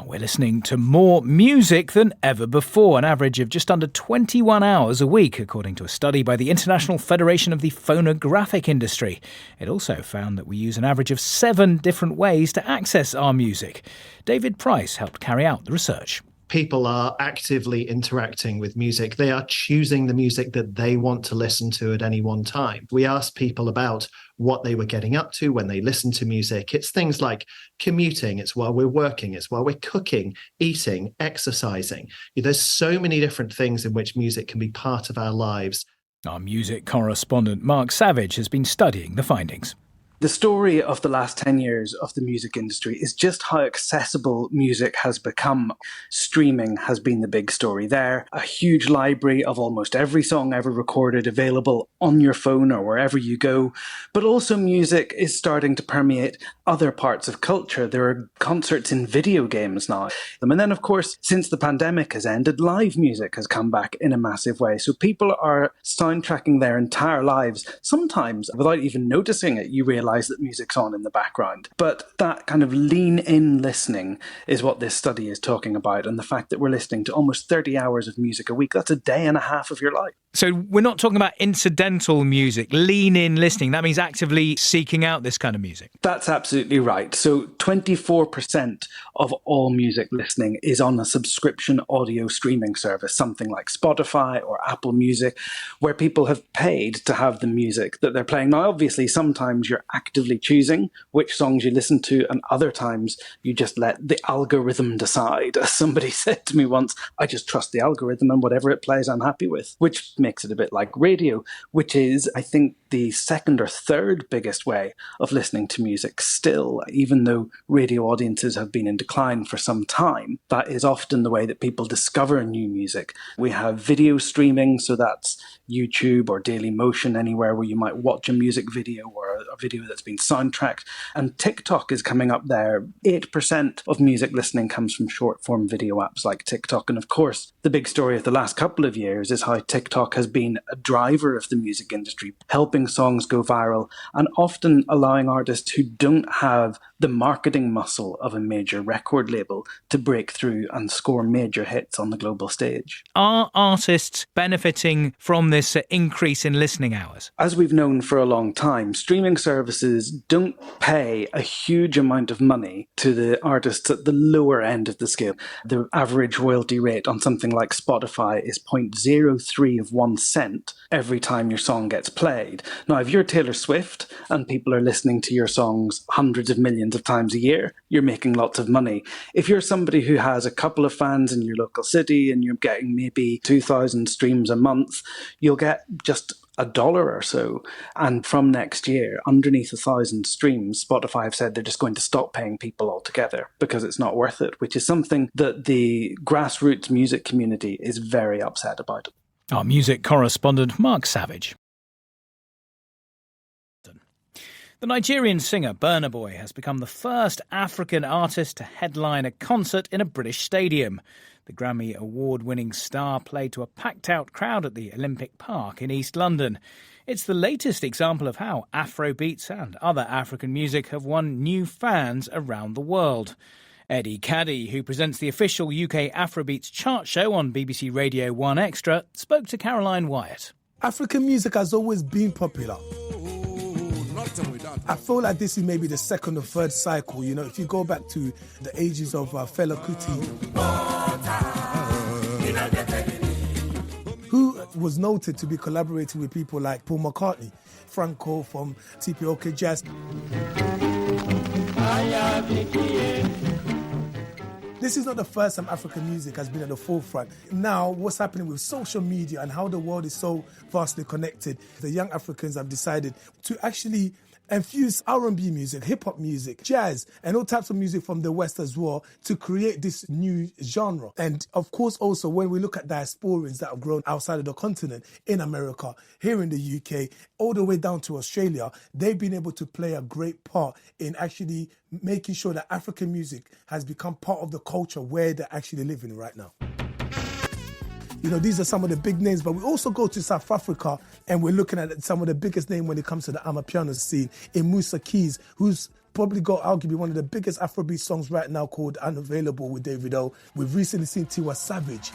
We're listening to more music than ever before, an average of just under 21 hours a week, according to a study by the International Federation of the Phonographic Industry. It also found that we use an average of 7 different ways to access our music. David Price helped carry out the research. People are actively interacting with music. They are choosing the music that they want to listen to at any one time. We asked people about what they were getting up to when they listen to music. It's things like commuting, it's while we're working, it's while we're cooking, eating, exercising. There's so many different things in which music can be part of our lives. Our music correspondent Mark Savage has been studying the findings. The story of the last 10 years of the music industry is just how accessible music has become. Streaming has been the big story there. A huge library of almost every song ever recorded available on your phone or wherever you go. But also music is starting to permeate other parts of culture. There are concerts in video games now. And then, of course, since the pandemic has ended, live music has come back in a massive way. So people are soundtracking their entire lives. Sometimes, without even noticing it, you realise that music's on in the background. But that kind of lean-in listening is what this study is talking about, and the fact that we're listening to almost 30 hours of music a week, that's a day and a half of your life. So we're not talking about incidental music, lean-in listening. That means actively seeking out this kind of music. That's absolutely right. So 24% of all music listening is on a subscription audio streaming service, something like Spotify or Apple Music, where people have paid to have the music that they're playing. Now, obviously, sometimes you're actively choosing which songs you listen to, and other times you just let the algorithm decide. As somebody said to me once, I just trust the algorithm and whatever it plays I'm happy with, which makes it a bit like radio, which is, I think, the second or third biggest way of listening to music still, even though radio audiences have been in decline for some time. That is often the way that people discover new music. We have video streaming, so that's YouTube or Dailymotion, anywhere where you might watch a music video or a video that's been soundtracked. And TikTok is coming up there. 8% of music listening comes from short-form video apps like TikTok. And of course, the big story of the last couple of years is how TikTok has been a driver of the music industry, helping songs go viral and often allowing artists who don't have the marketing muscle of a major record label to break through and score major hits on the global stage. Are artists benefiting from this increase in listening hours? As we've known for a long time, streaming services don't pay a huge amount of money to the artists at the lower end of the scale. The average royalty rate on something like Spotify is 0.03 of 1 cent every time your song gets played. Now, if you're Taylor Swift and people are listening to your songs hundreds of millions of times a year, you're making lots of money. If you're somebody who has a couple of fans in your local city and you're getting maybe 2,000 streams a month, you'll get just $1 or so. And from next year, underneath 1,000 streams, Spotify have said they're just going to stop paying people altogether because it's not worth it, which is something that the grassroots music community is very upset about. Our music correspondent Mark Savage. The Nigerian singer Burna Boy has become the first African artist to headline a concert in a British stadium. The Grammy Award-winning star played to a packed-out crowd at the Olympic Park in East London. It's the latest example of how Afrobeats and other African music have won new fans around the world. Eddie Caddy, who presents the official UK Afrobeats chart show on BBC Radio 1 Extra, spoke to Caroline Wyatt. African music has always been popular. I feel like this is maybe the second or third cycle. You know, if you go back to the ages of Fela Kuti, who was noted to be collaborating with people like Paul McCartney, Franco from TPOK Jazz. This is not the first time African music has been at the forefront. Now, what's happening with social media and how the world is so vastly connected, the young Africans have decided to actually infuse R&B music, hip-hop music, jazz, and all types of music from the West as well to create this new genre. And of course, also, when we look at diasporans that have grown outside of the continent, in America, here in the UK, all the way down to Australia, they've been able to play a great part in actually making sure that African music has become part of the culture where they're actually living right now. You know, these are some of the big names, but we also go to South Africa and we're looking at some of the biggest names when it comes to the Amapiano scene in Musa Keys, who's probably got arguably one of the biggest Afrobeat songs right now called Unavailable with Davido. We've recently seen Tiwa Savage.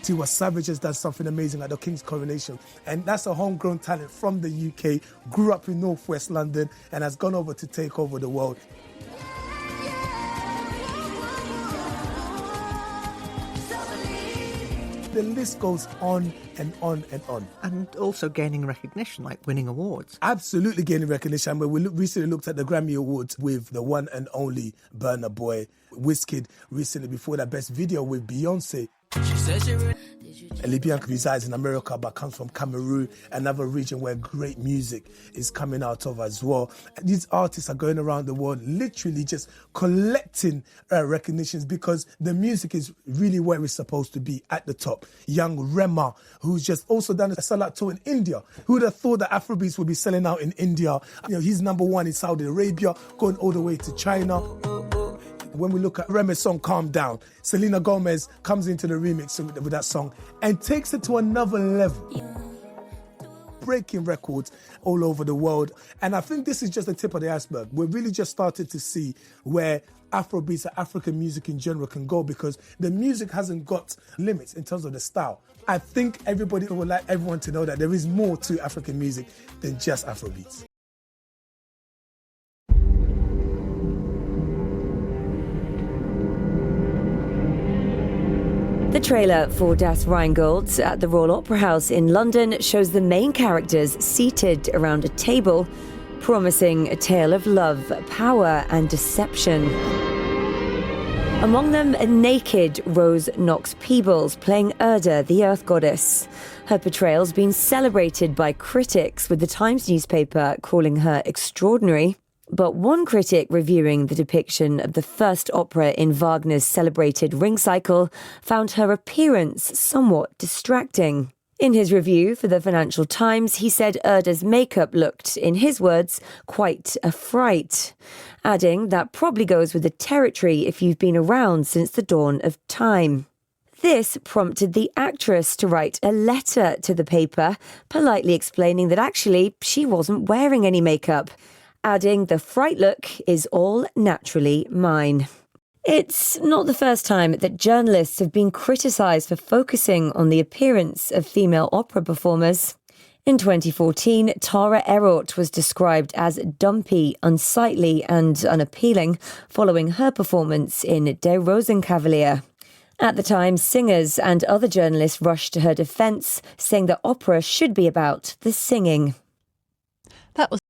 Tiwa Savage has done something amazing at the King's Coronation, and that's a homegrown talent from the UK, grew up in northwest London and has gone over to take over the world. The list goes on and on and on. And also gaining recognition, like winning awards. Absolutely gaining recognition. But we recently looked at the Grammy Awards with the one and only Burna Boy. Wizkid recently, before that, best video with Beyonce. A Libyan resides in America but comes from Cameroon, another region where great music is coming out of as well. And these artists are going around the world literally just collecting recognitions because the music is really where it's supposed to be, at the top. Young Rema, who's just also done a sellout tour in India. Who would have thought that Afrobeats would be selling out in India? You know, he's number one in Saudi Arabia, going all the way to China. When we look at Rema's song, Calm Down, Selena Gomez comes into the remix with that song and takes it to another level. Breaking records all over the world. And I think this is just the tip of the iceberg. We're really just started to see where Afrobeats and African music in general can go, because the music hasn't got limits in terms of the style. I think everybody would like everyone to know that there is more to African music than just Afrobeats. The trailer for Das Rheingold at the Royal Opera House in London shows the main characters seated around a table, promising a tale of love, power and deception. Among them, a naked Rose Knox-Peebles playing Urda, the Earth Goddess. Her portrayal's been celebrated by critics, with the Times newspaper calling her extraordinary. But one critic reviewing the depiction of the first opera in Wagner's celebrated Ring Cycle found her appearance somewhat distracting. In his review for the Financial Times, he said Urda's makeup looked, in his words, quite a fright, adding that probably goes with the territory if you've been around since the dawn of time. This prompted the actress to write a letter to the paper, politely explaining that actually she wasn't wearing any makeup, adding the fright look is all naturally mine. It's not the first time that journalists have been criticised for focusing on the appearance of female opera performers. In 2014, Tara Erort was described as dumpy, unsightly and unappealing following her performance in Der Rosenkavalier. At the time, singers and other journalists rushed to her defence, saying that opera should be about the singing. That was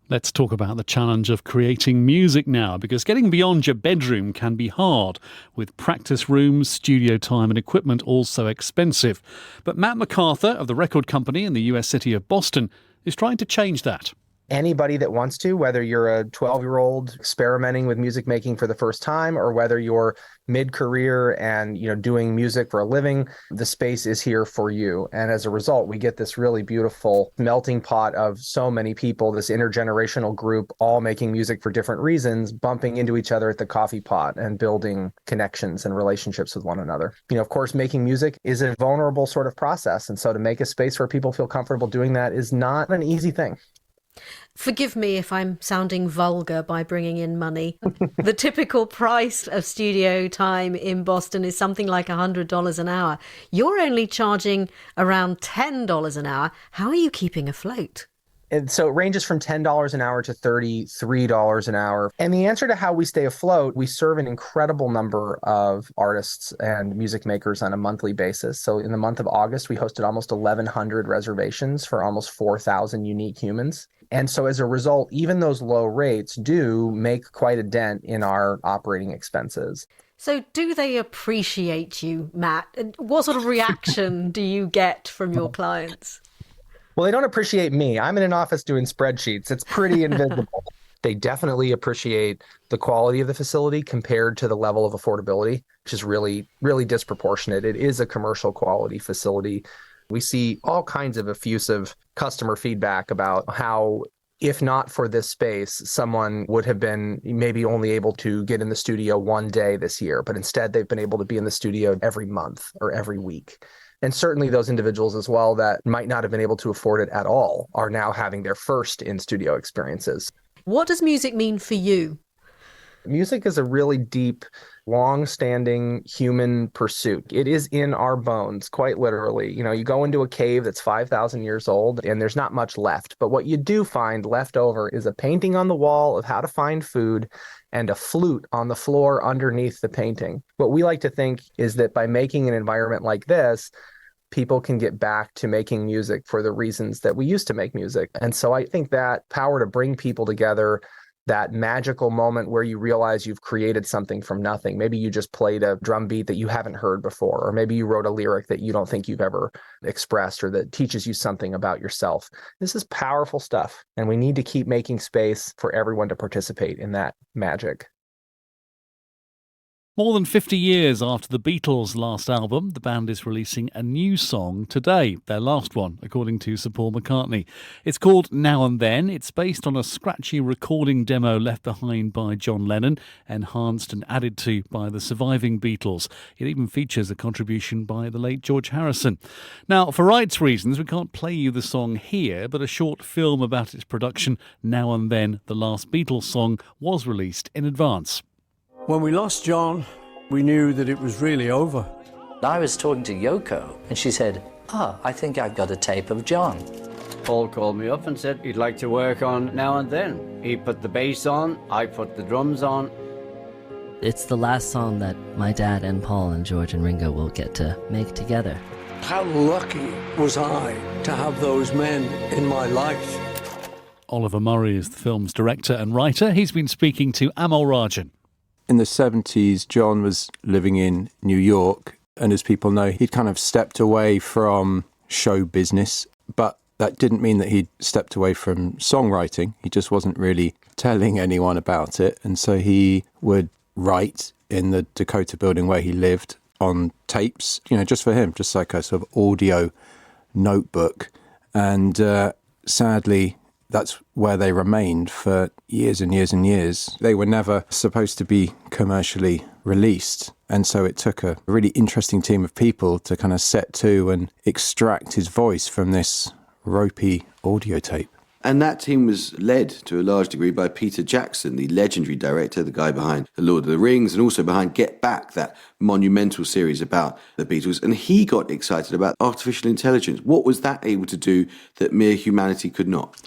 Let's talk about the challenge of creating music now, because getting beyond your bedroom can be hard, with practice rooms, studio time and equipment all so expensive. But Matt MacArthur of the record company in the US city of Boston is trying to change that. Anybody that wants to, whether you're a 12-year-old experimenting with music making for the first time, or whether you're mid-career and doing music for a living, the space is here for you. And as a result, we get this really beautiful melting pot of so many people, this intergenerational group, all making music for different reasons, bumping into each other at the coffee pot and building connections and relationships with one another. Of course, making music is a vulnerable sort of process. And so to make a space where people feel comfortable doing that is not an easy thing. Forgive me if I'm sounding vulgar by bringing in money. The typical price of studio time in Boston is something like $100 an hour. You're only charging around $10 an hour. How are you keeping afloat? And so it ranges from $10 an hour to $33 an hour. And the answer to how we stay afloat, we serve an incredible number of artists and music makers on a monthly basis. So in the month of August, we hosted almost 1,100 reservations for almost 4,000 unique humans. And so as a result, even those low rates do make quite a dent in our operating expenses. So do they appreciate you, Matt? And what sort of reaction do you get from your clients? Well, they don't appreciate me. I'm in an office doing spreadsheets. It's pretty invisible. They definitely appreciate the quality of the facility compared to the level of affordability, which is really, really disproportionate. It is a commercial quality facility. We see all kinds of effusive customer feedback about how, if not for this space, someone would have been maybe only able to get in the studio one day this year, but instead they've been able to be in the studio every month or every week. And certainly those individuals as well that might not have been able to afford it at all are now having their first in-studio experiences. What does music mean for you? Music is a really deep, long-standing human pursuit. It is in our bones, quite literally. You go into a cave that's 5,000 years old and there's not much left. But what you do find left over is a painting on the wall of how to find food and a flute on the floor underneath the painting. What we like to think is that by making an environment like this, people can get back to making music for the reasons that we used to make music. And so I think that power to bring people together, that magical moment where you realize you've created something from nothing. Maybe you just played a drum beat that you haven't heard before, or maybe you wrote a lyric that you don't think you've ever expressed or that teaches you something about yourself. This is powerful stuff, and we need to keep making space for everyone to participate in that magic. More than 50 years after the Beatles' last album, the band is releasing a new song today, their last one, according to Sir Paul McCartney. It's called Now and Then. It's based on a scratchy recording demo left behind by John Lennon, enhanced and added to by the surviving Beatles. It even features a contribution by the late George Harrison. Now, for rights reasons, we can't play you the song here, but a short film about its production, Now and Then, the last Beatles song, was released in advance. When we lost John, we knew that it was really over. I was talking to Yoko, and she said, I think I've got a tape of John. Paul called me up and said he'd like to work on Now and Then. He put the bass on, I put the drums on. It's the last song that my dad and Paul and George and Ringo will get to make together. How lucky was I to have those men in my life? Oliver Murray is the film's director and writer. He's been speaking to Amol Rajan. In the 70s, John was living in New York, and as people know, he'd kind of stepped away from show business, but that didn't mean that he'd stepped away from songwriting. He just wasn't really telling anyone about it, and so he would write in the Dakota building where he lived on tapes, just for him, just like a sort of audio notebook. And sadly, that's where they remained for years and years and years. They were never supposed to be commercially released. And so it took a really interesting team of people to kind of set to and extract his voice from this ropey audio tape. And that team was led to a large degree by Peter Jackson, the legendary director, the guy behind The Lord of the Rings, and also behind Get Back, that monumental series about the Beatles. And he got excited about artificial intelligence. What was that able to do that mere humanity could not?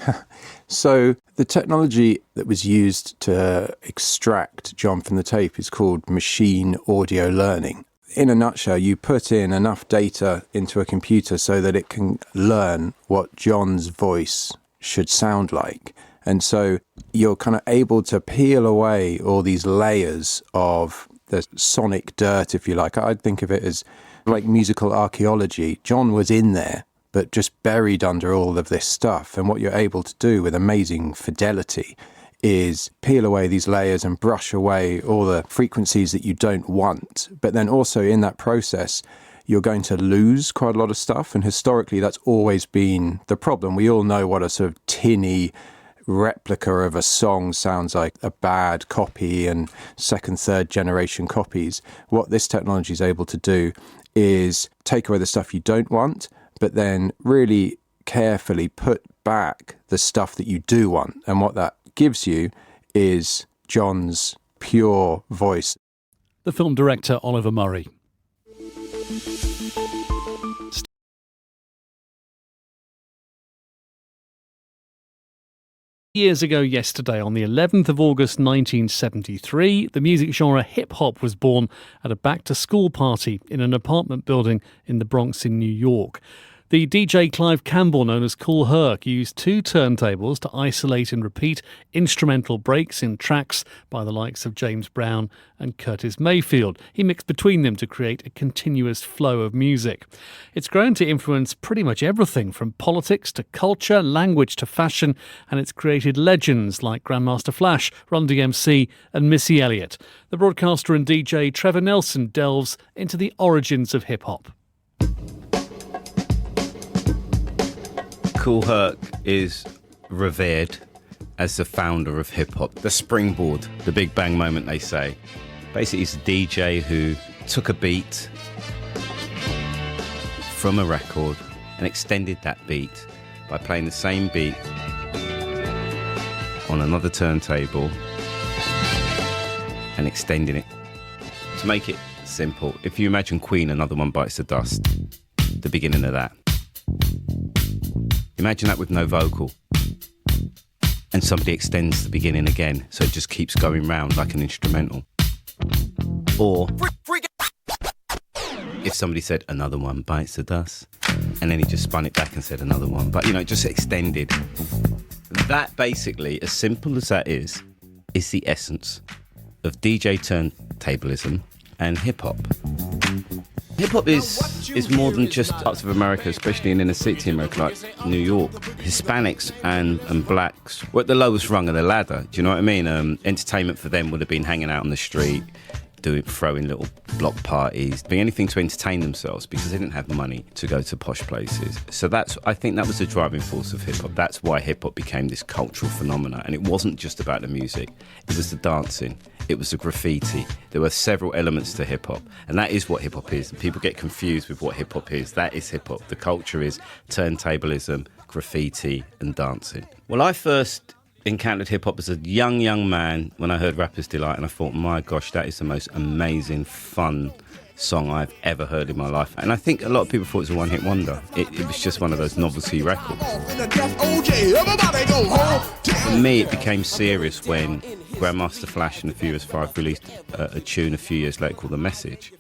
So the technology that was used to extract John from the tape is called machine audio learning. In a nutshell, you put in enough data into a computer so that it can learn what John's voice should sound like. And so you're kind of able to peel away all these layers of the sonic dirt, if you like. I'd think of it as like musical archaeology. John was in there, but just buried under all of this stuff. And what you're able to do with amazing fidelity is peel away these layers and brush away all the frequencies that you don't want. But then also in that process, you're going to lose quite a lot of stuff. And historically, that's always been the problem. We all know what a sort of tinny replica of a song sounds like, a bad copy and second, third generation copies. What this technology is able to do is take away the stuff you don't want, but then really carefully put back the stuff that you do want. And what that gives you is John's pure voice. The film director, Oliver Murray. Years ago yesterday, on the 11th of August 1973, the music genre hip-hop was born at a back-to-school party in an apartment building in the Bronx in New York. The DJ Clive Campbell, known as Kool Herc, used two turntables to isolate and repeat instrumental breaks in tracks by the likes of James Brown and Curtis Mayfield. He mixed between them to create a continuous flow of music. It's grown to influence pretty much everything from politics to culture, language to fashion, and it's created legends like Grandmaster Flash, Run DMC and Missy Elliott. The broadcaster and DJ Trevor Nelson delves into the origins of hip-hop. Kool Herc is revered as the founder of hip-hop, the springboard, the big bang moment, they say. Basically, he's a DJ who took a beat from a record and extended that beat by playing the same beat on another turntable and extending it. To make it simple, if you imagine Queen, Another One Bites the Dust, the beginning of that. Imagine that with no vocal. And somebody extends the beginning again, so it just keeps going round like an instrumental. Or if somebody said, Another One Bites the Dust, and then he just spun it back and said another one. But, it just extended. That basically, as simple as that is the essence of DJ turntablism and hip-hop. Hip-hop is more than just parts of America, especially in inner city America, like New York. Hispanics and blacks were at the lowest rung of the ladder. Do you know what I mean? Entertainment for them would have been hanging out on the street, throwing little block parties, doing anything to entertain themselves because they didn't have money to go to posh places. So I think that was the driving force of hip-hop. That's why hip-hop became this cultural phenomenon. And it wasn't just about the music. It was the dancing. It was the graffiti. There were several elements to hip-hop. And that is what hip-hop is. People get confused with what hip-hop is. That is hip-hop. The culture is turntablism, graffiti and dancing. Well, I first encountered hip-hop as a young man when I heard Rapper's Delight, and I thought, my gosh, that is the most amazing, fun song I've ever heard in my life. And I think a lot of people thought it was a one-hit wonder. It was just one of those novelty records. For me, it became serious when Grandmaster Flash and the Furious 5 released a tune a few years later called The Message.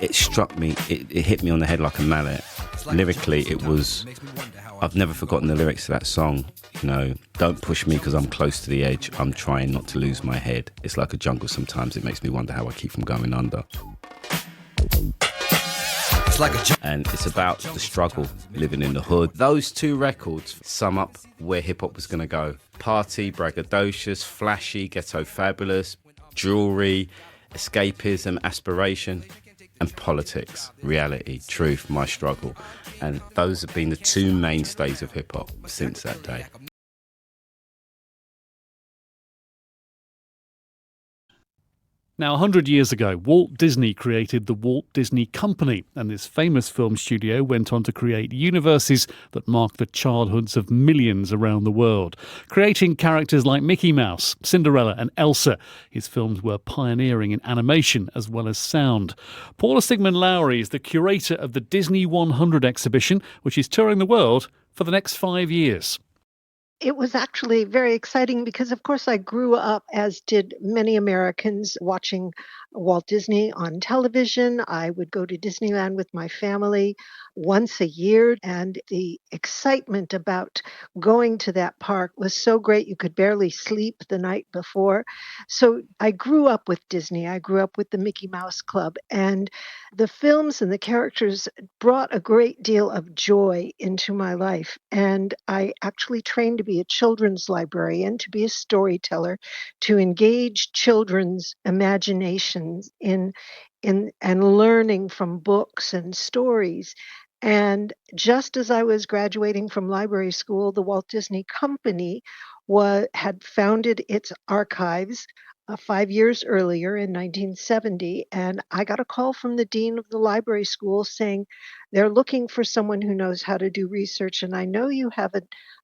It struck me, it hit me on the head like a mallet. Lyrically, it was... I've never forgotten the lyrics to that song. Don't push me because I'm close to the edge. I'm trying not to lose my head. It's like a jungle sometimes. It makes me wonder how I keep from going under. And it's about the struggle, living in the hood. Those two records sum up where hip-hop was going to go. Party, braggadocious, flashy, ghetto fabulous, jewelry, escapism, aspiration, and politics, reality, truth, my struggle. And those have been the two mainstays of hip-hop since that day. Now, 100 years ago, Walt Disney created the Walt Disney Company, and this famous film studio went on to create universes that mark the childhoods of millions around the world. Creating characters like Mickey Mouse, Cinderella and Elsa, his films were pioneering in animation as well as sound. Paula Sigmund-Lowry is the curator of the Disney 100 exhibition, which is touring the world for the next 5 years. It was actually very exciting because, of course, I grew up, as did many Americans, watching Walt Disney on television. I would go to Disneyland with my family once a year, and the excitement about going to that park was so great you could barely sleep the night before. So I grew up with Disney. I grew up with the Mickey Mouse Club, and the films and the characters brought a great deal of joy into my life. And I actually trained to be a children's librarian, to be a storyteller, to engage children's imaginations in and learning from books and stories. And just as I was graduating from library school, the Walt Disney Company had founded its archives 5 years earlier in 1970, and I got a call from the dean of the library school saying they're looking for someone who knows how to do research, and I know you have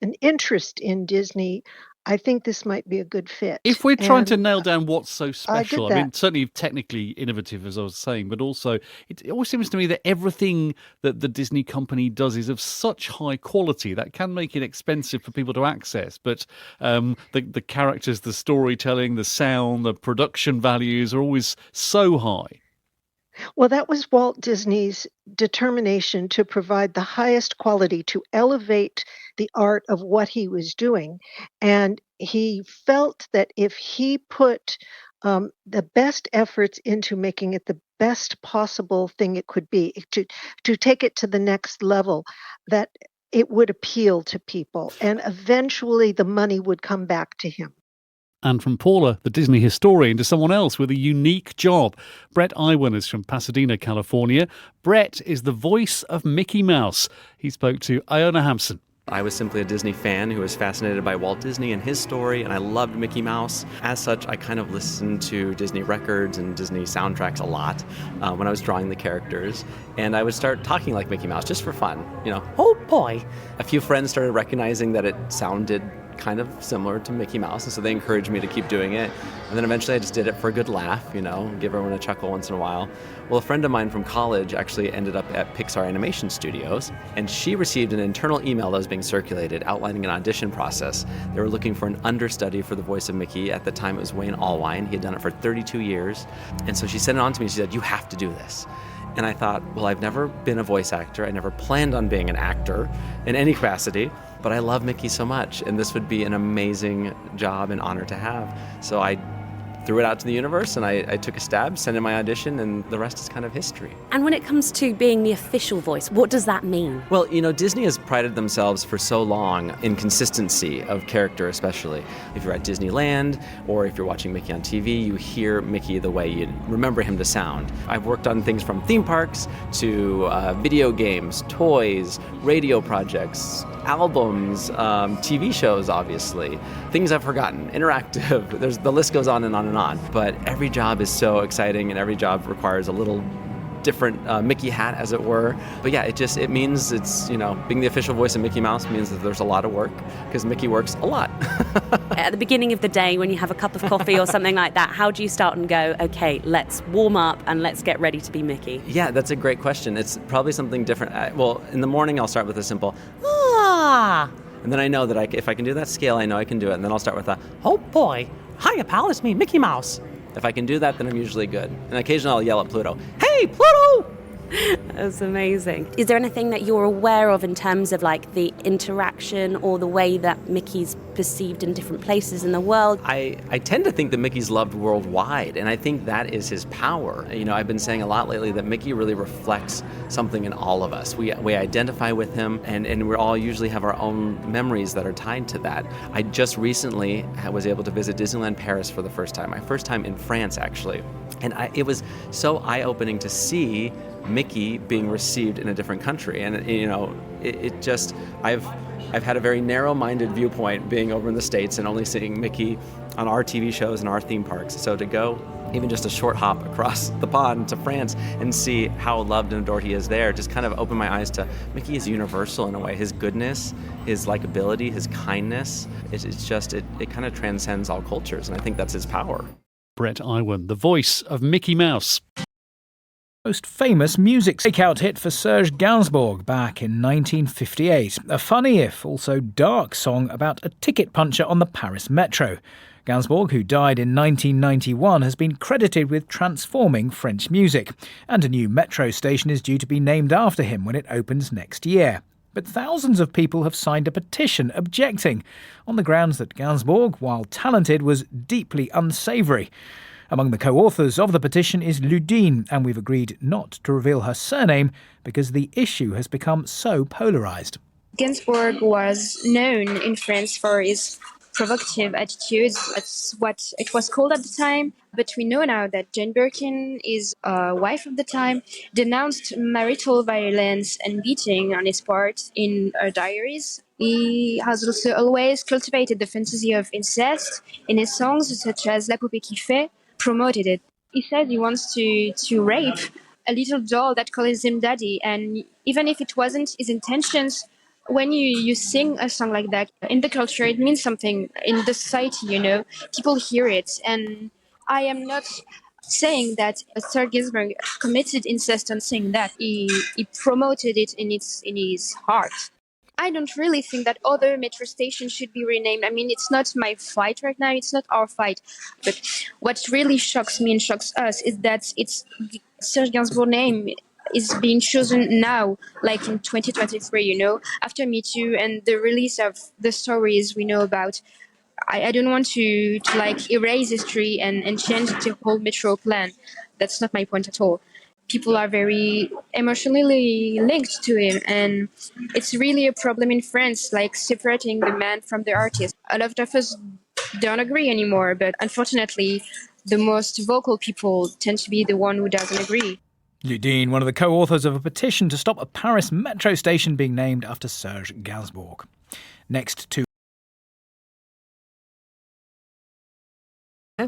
an interest in Disney. I think this might be a good fit. If we're trying to nail down what's so special, I mean, certainly technically innovative, as I was saying, but also it always seems to me that everything that the Disney Company does is of such high quality that can make it expensive for people to access. But the characters, the storytelling, the sound, the production values are always so high. Well, that was Walt Disney's determination to provide the highest quality, to elevate the art of what he was doing. And he felt that if he put the best efforts into making it the best possible thing it could be, to take it to the next level, that it would appeal to people. And eventually the money would come back to him. And from Paula, the Disney historian, to someone else with a unique job. Brett Iwan is from Pasadena, California. Brett is the voice of Mickey Mouse. He spoke to Iona Hampson. I was simply a Disney fan who was fascinated by Walt Disney and his story, and I loved Mickey Mouse. As such, I kind of listened to Disney records and Disney soundtracks a lot when I was drawing the characters, and I would start talking like Mickey Mouse just for fun, oh boy. A few friends started recognizing that it sounded kind of similar to Mickey Mouse, and so they encouraged me to keep doing it. And then eventually I just did it for a good laugh, give everyone a chuckle once in a while. Well, a friend of mine from college actually ended up at Pixar Animation Studios, and she received an internal email that was being circulated outlining an audition process. They were looking for an understudy for the voice of Mickey. At the time, it was Wayne Allwine. He had done it for 32 years. And so she sent it on to me. She said, "You have to do this." And I thought, well, I've never been a voice actor. I never planned on being an actor in any capacity, but I love Mickey so much, and this would be an amazing job and honor to have. So I threw it out to the universe, and I took a stab, sent in my audition, and the rest is kind of history. And when it comes to being the official voice, what does that mean? Well, Disney has prided themselves for so long in consistency of character, especially. If you're at Disneyland or if you're watching Mickey on TV, you hear Mickey the way you remember him to sound. I've worked on things from theme parks to video games, toys, radio projects, albums, TV shows, obviously, things I've forgotten, interactive. The list goes on and on and on. But every job is so exciting, and every job requires a little different Mickey hat, as it were. But yeah, it means it's, being the official voice of Mickey Mouse means that there's a lot of work, because Mickey works a lot. At the beginning of the day, when you have a cup of coffee or something like that, how do you start and go, okay, let's warm up and let's get ready to be Mickey? Yeah, that's a great question. It's probably something different. Well, in the morning, I'll start with a simple, ah. And then I know that if I can do that scale, I know I can do it. And then I'll start with a, oh boy, hiya pal, it's me, Mickey Mouse. If I can do that, then I'm usually good. And occasionally I'll yell at Pluto, hey, Pluto! That's amazing. Is there anything that you're aware of in terms of like the interaction or the way that Mickey's perceived in different places in the world? I tend to think that Mickey's loved worldwide, and I think that is his power. I've been saying a lot lately that Mickey really reflects something in all of us. We identify with him, and we all usually have our own memories that are tied to that. I just recently was able to visit Disneyland Paris for the first time, my first time in France, actually. And it was so eye-opening to see Mickey being received in a different country. And, I've had a very narrow-minded viewpoint being over in the States and only seeing Mickey on our TV shows and our theme parks. So to go even just a short hop across the pond to France and see how loved and adored he is there just kind of opened my eyes to Mickey is universal in a way. His goodness, his likability, his kindness, it kind of transcends all cultures, and I think that's his power. Brett Iwan, the voice of Mickey Mouse. Most famous music breakout hit for Serge Gainsbourg back in 1958. A funny, if also dark, song about a ticket puncher on the Paris metro. Gainsbourg, who died in 1991, has been credited with transforming French music, and a new metro station is due to be named after him when it opens next year. But thousands of people have signed a petition objecting, on the grounds that Gainsbourg, while talented, was deeply unsavoury. Among the co-authors of the petition is Ludine, and we've agreed not to reveal her surname because the issue has become so polarised. Gainsbourg was known in France for his provocative attitudes. That's what it was called at the time. But we know now that Jane Birkin, his wife of the time, denounced marital violence and beating on his part in her diaries. He has also always cultivated the fantasy of incest in his songs, such as La Poupée qui fait, promoted it. He says he wants to rape a little doll that calls him daddy, and even if it wasn't his intentions, when you sing a song like that in the culture, it means something in the society, people hear it. And I am not saying that Serge Gainsbourg committed incest on saying that. He promoted it in his heart. I don't really think that other metro stations should be renamed. I mean, it's not my fight right now. It's not our fight. But what really shocks me and shocks us is that it's Serge Gainsbourg's name is being chosen now, like in 2023, after Me Too and the release of the stories we know about. I don't want to erase history and change the whole metro plan. That's not my point at all. People are very emotionally linked to him, and it's really a problem in France, like separating the man from the artist. A lot of us don't agree anymore, but unfortunately, the most vocal people tend to be the one who doesn't agree. Ludine, one of the co-authors of a petition to stop a Paris metro station being named after Serge Gainsbourg. Next to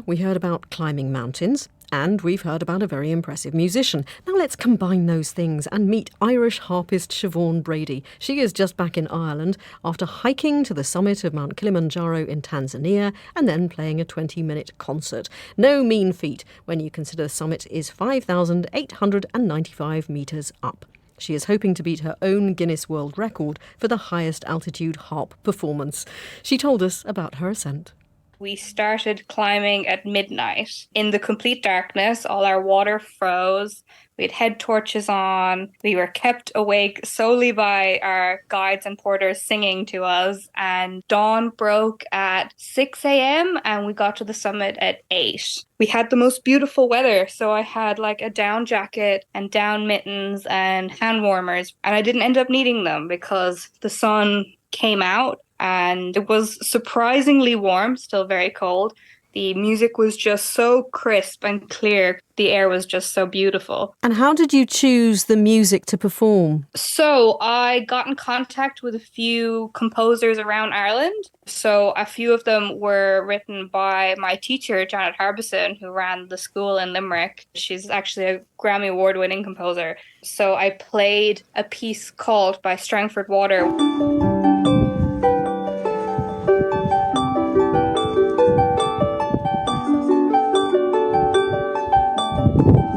we heard about climbing mountains, and we've heard about a very impressive musician. Now let's combine those things and meet Irish harpist Siobhan Brady. She is just back in Ireland after hiking to the summit of Mount KILimanjaro in Tanzania and then playing a 20-minute concert. No mean feat when you consider the summit is 5,895 metres up. She is hoping to beat her own Guinness World Record for the highest altitude harp performance. She told us about her ascent. We started climbing at midnight. In the complete darkness, all our water froze. We had head torches on. We were kept awake solely by our guides and porters singing to us. And dawn broke at 6 a.m. and we got to the summit at 8. We had the most beautiful weather. So I had like a down jacket and down mittens and hand warmers. And I didn't end up needing them because the sun came out. And it was surprisingly warm, still very cold. The music was just so crisp and clear. The air was just so beautiful. And how did you choose the music to perform? So I got in contact with a few composers around Ireland. So a few of them were written by my teacher, Janet Harbison, who ran the school in Limerick. She's actually a Grammy Award-winning composer. So I played a piece called By Strangford Water.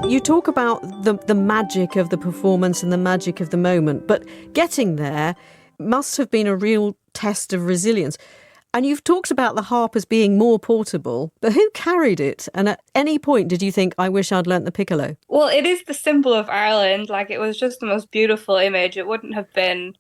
You talk about the magic of the performance and the magic of the moment, but getting there must have been a real test of resilience. And you've talked about the harp as being more portable, but who carried it? And at any point did you think, I wish I'd learnt the piccolo? Well, it is the symbol of Ireland. Like, it was just the most beautiful image. It wouldn't have been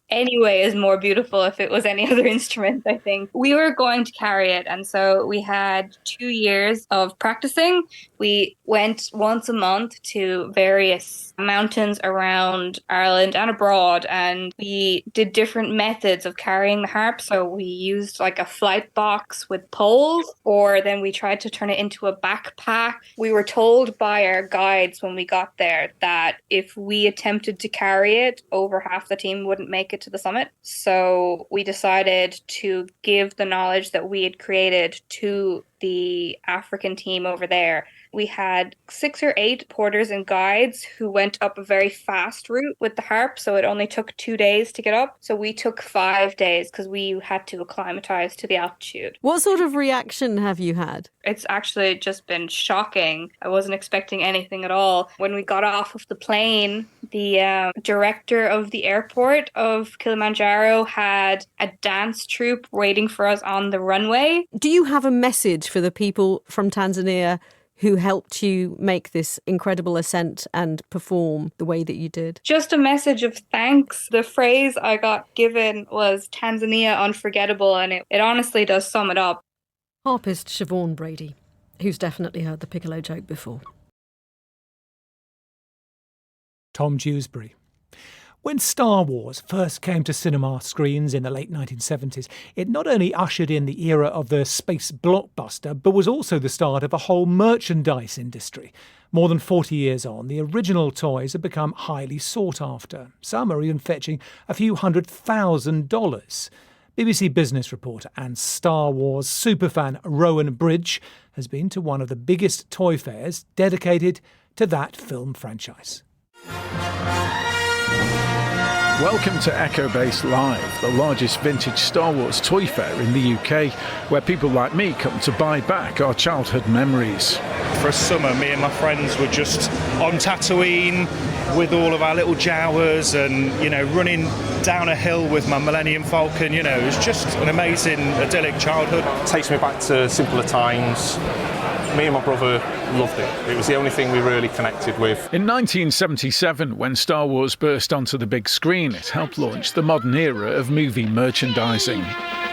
anyway is more beautiful if it was any other instrument, I think. We were going to carry it, and so we had 2 years of practicing. We went once a month to various mountains around Ireland and abroad, and we did different methods of carrying the harp. So we used like a flight box with poles, or then we tried to turn it into a backpack. We were told by our guides when we got there that if we attempted to carry it, over half the team wouldn't make it to the summit. So we decided to give the knowledge that we had created to the African team over there. We had 6 or 8 porters and guides who went up a very fast route with the harp, so it only took 2 days to get up. So we took 5 days because we had to acclimatize to the altitude. What sort of reaction have you had? It's actually just been shocking. I wasn't expecting anything at all. When we got off of the plane, the director of the airport of KILimanjaro had a dance troupe waiting for us on the runway. Do you have a message for the people from Tanzania who helped you make this incredible ascent and perform the way that you did? Just a message of thanks. The phrase I got given was Tanzania unforgettable, and it honestly does sum it up. Harpist Siobhan Brady, who's definitely heard the piccolo joke before. Tom Dewsbury. When Star Wars first came to cinema screens in the late 1970s, it not only ushered in the era of the space blockbuster, but was also the start of a whole merchandise industry. More than 40 years on, the original toys have become highly sought after. Some are even fetching a few $100,000. BBC Business reporter and Star Wars superfan Rowan Bridge has been to one of the biggest toy fairs dedicated to that film franchise. Welcome to Echo Base Live, the largest vintage Star Wars toy fair in the UK, where people like me come to buy back our childhood memories. For a summer, me and my friends were just on Tatooine with all of our little Jawas and, running down a hill with my Millennium Falcon. It was just an amazing, idyllic childhood. It takes me back to simpler times. Me and my brother loved it. It was the only thing we really connected with. In 1977, when Star Wars burst onto the big screen, it helped launch the modern era of movie merchandising.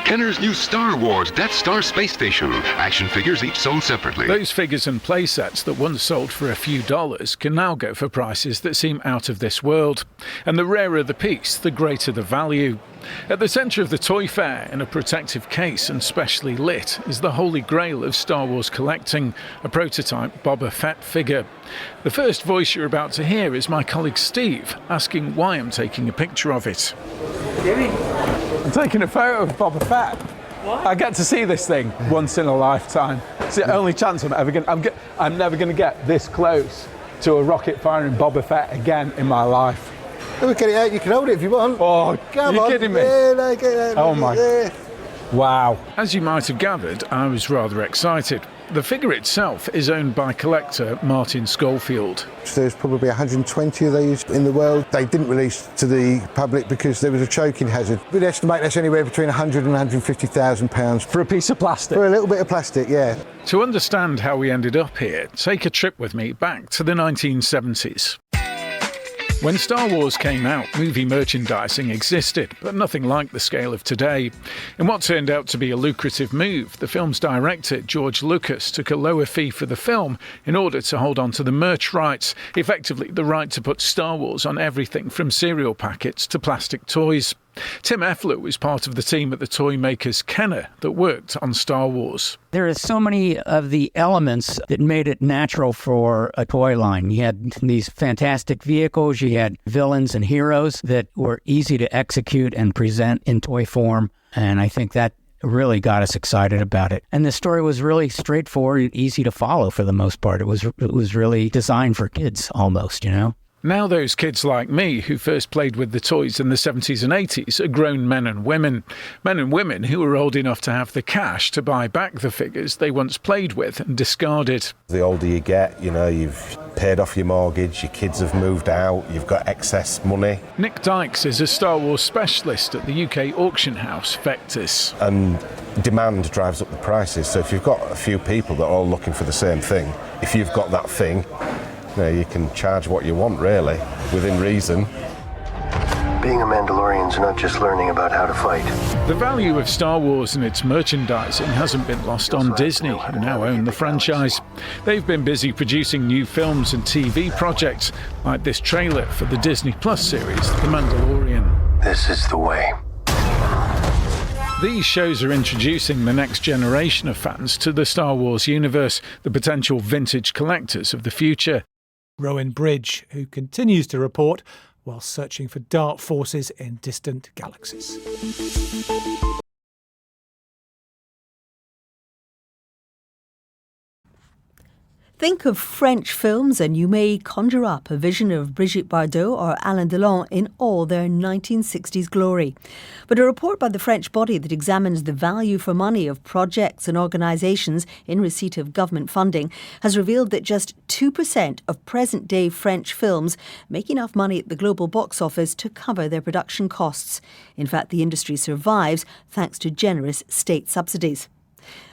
Kenner's new Star Wars Death Star space station. Action figures each sold separately. Those figures and playsets that once sold for a few dollars can now go for prices that seem out of this world. And the rarer the piece, the greater the value. At the centre of the toy fair, in a protective case and specially lit, is the holy grail of Star Wars collecting, a prototype Boba Fett figure. The first voice you're about to hear is my colleague Steve, asking why I'm taking a picture of it. I'm taking a photo of Boba Fett. What? I get to see this thing once in a lifetime. It's the only chance I'm ever I'm never going to get this close to a rocket firing Boba Fett again in my life. We'll get it out. You can hold it if you want. Oh, come you're on. Kidding me? Yeah, no, get it out. Oh my. Yeah. Wow. As you might have gathered, I was rather excited. The figure itself is owned by collector Martin Schofield. There's probably 120 of these in the world. They didn't release to the public because there was a choking hazard. We'd estimate that's anywhere between 100 and 150,000 pounds. For a piece of plastic? For a little bit of plastic, yeah. To understand how we ended up here, take a trip with me back to the 1970s. When Star Wars came out, movie merchandising existed, but nothing like the scale of today. In what turned out to be a lucrative move, the film's director, George Lucas, took a lower fee for the film in order to hold on to the merch rights, effectively the right to put Star Wars on everything from cereal packets to plastic toys. Tim Effler was part of the team at the toy makers Kenner that worked on Star Wars. There are so many of the elements that made it natural for a toy line. You had these fantastic vehicles, you had villains and heroes that were easy to execute and present in toy form, and I think that really got us excited about it. And the story was really straightforward, easy to follow for the most part. It was really designed for kids almost, you know? Now those kids like me who first played with the toys in the 70s and 80s are grown men and women who were old enough to have the cash to buy back the figures they once played with and discarded. The older you get, you know, you've paid off your mortgage, your kids have moved out, you've got excess money. Nick Dykes is a Star Wars specialist at the UK auction house Vectis. And demand drives up the prices, so if you've got a few people that are all looking for the same thing, if you've got that thing, you know, you can charge what you want, really, within reason. Being a Mandalorian's not just learning about how to fight. The value of Star Wars and its merchandising hasn't been lost on Disney, who now own the franchise. They've been busy producing new films and TV projects, like this trailer for the Disney Plus series, The Mandalorian. This is the way. These shows are introducing the next generation of fans to the Star Wars universe, the potential vintage collectors of the future. Rowan Bridge, who continues to report while searching for dark forces in distant galaxies. Think of French films and you may conjure up a vision of Brigitte Bardot or Alain Delon in all their 1960s glory. But a report by the French body that examines the value for money of projects and organisations in receipt of government funding has revealed that just 2% of present-day French films make enough money at the global box office to cover their production costs. In fact, the industry survives thanks to generous state subsidies.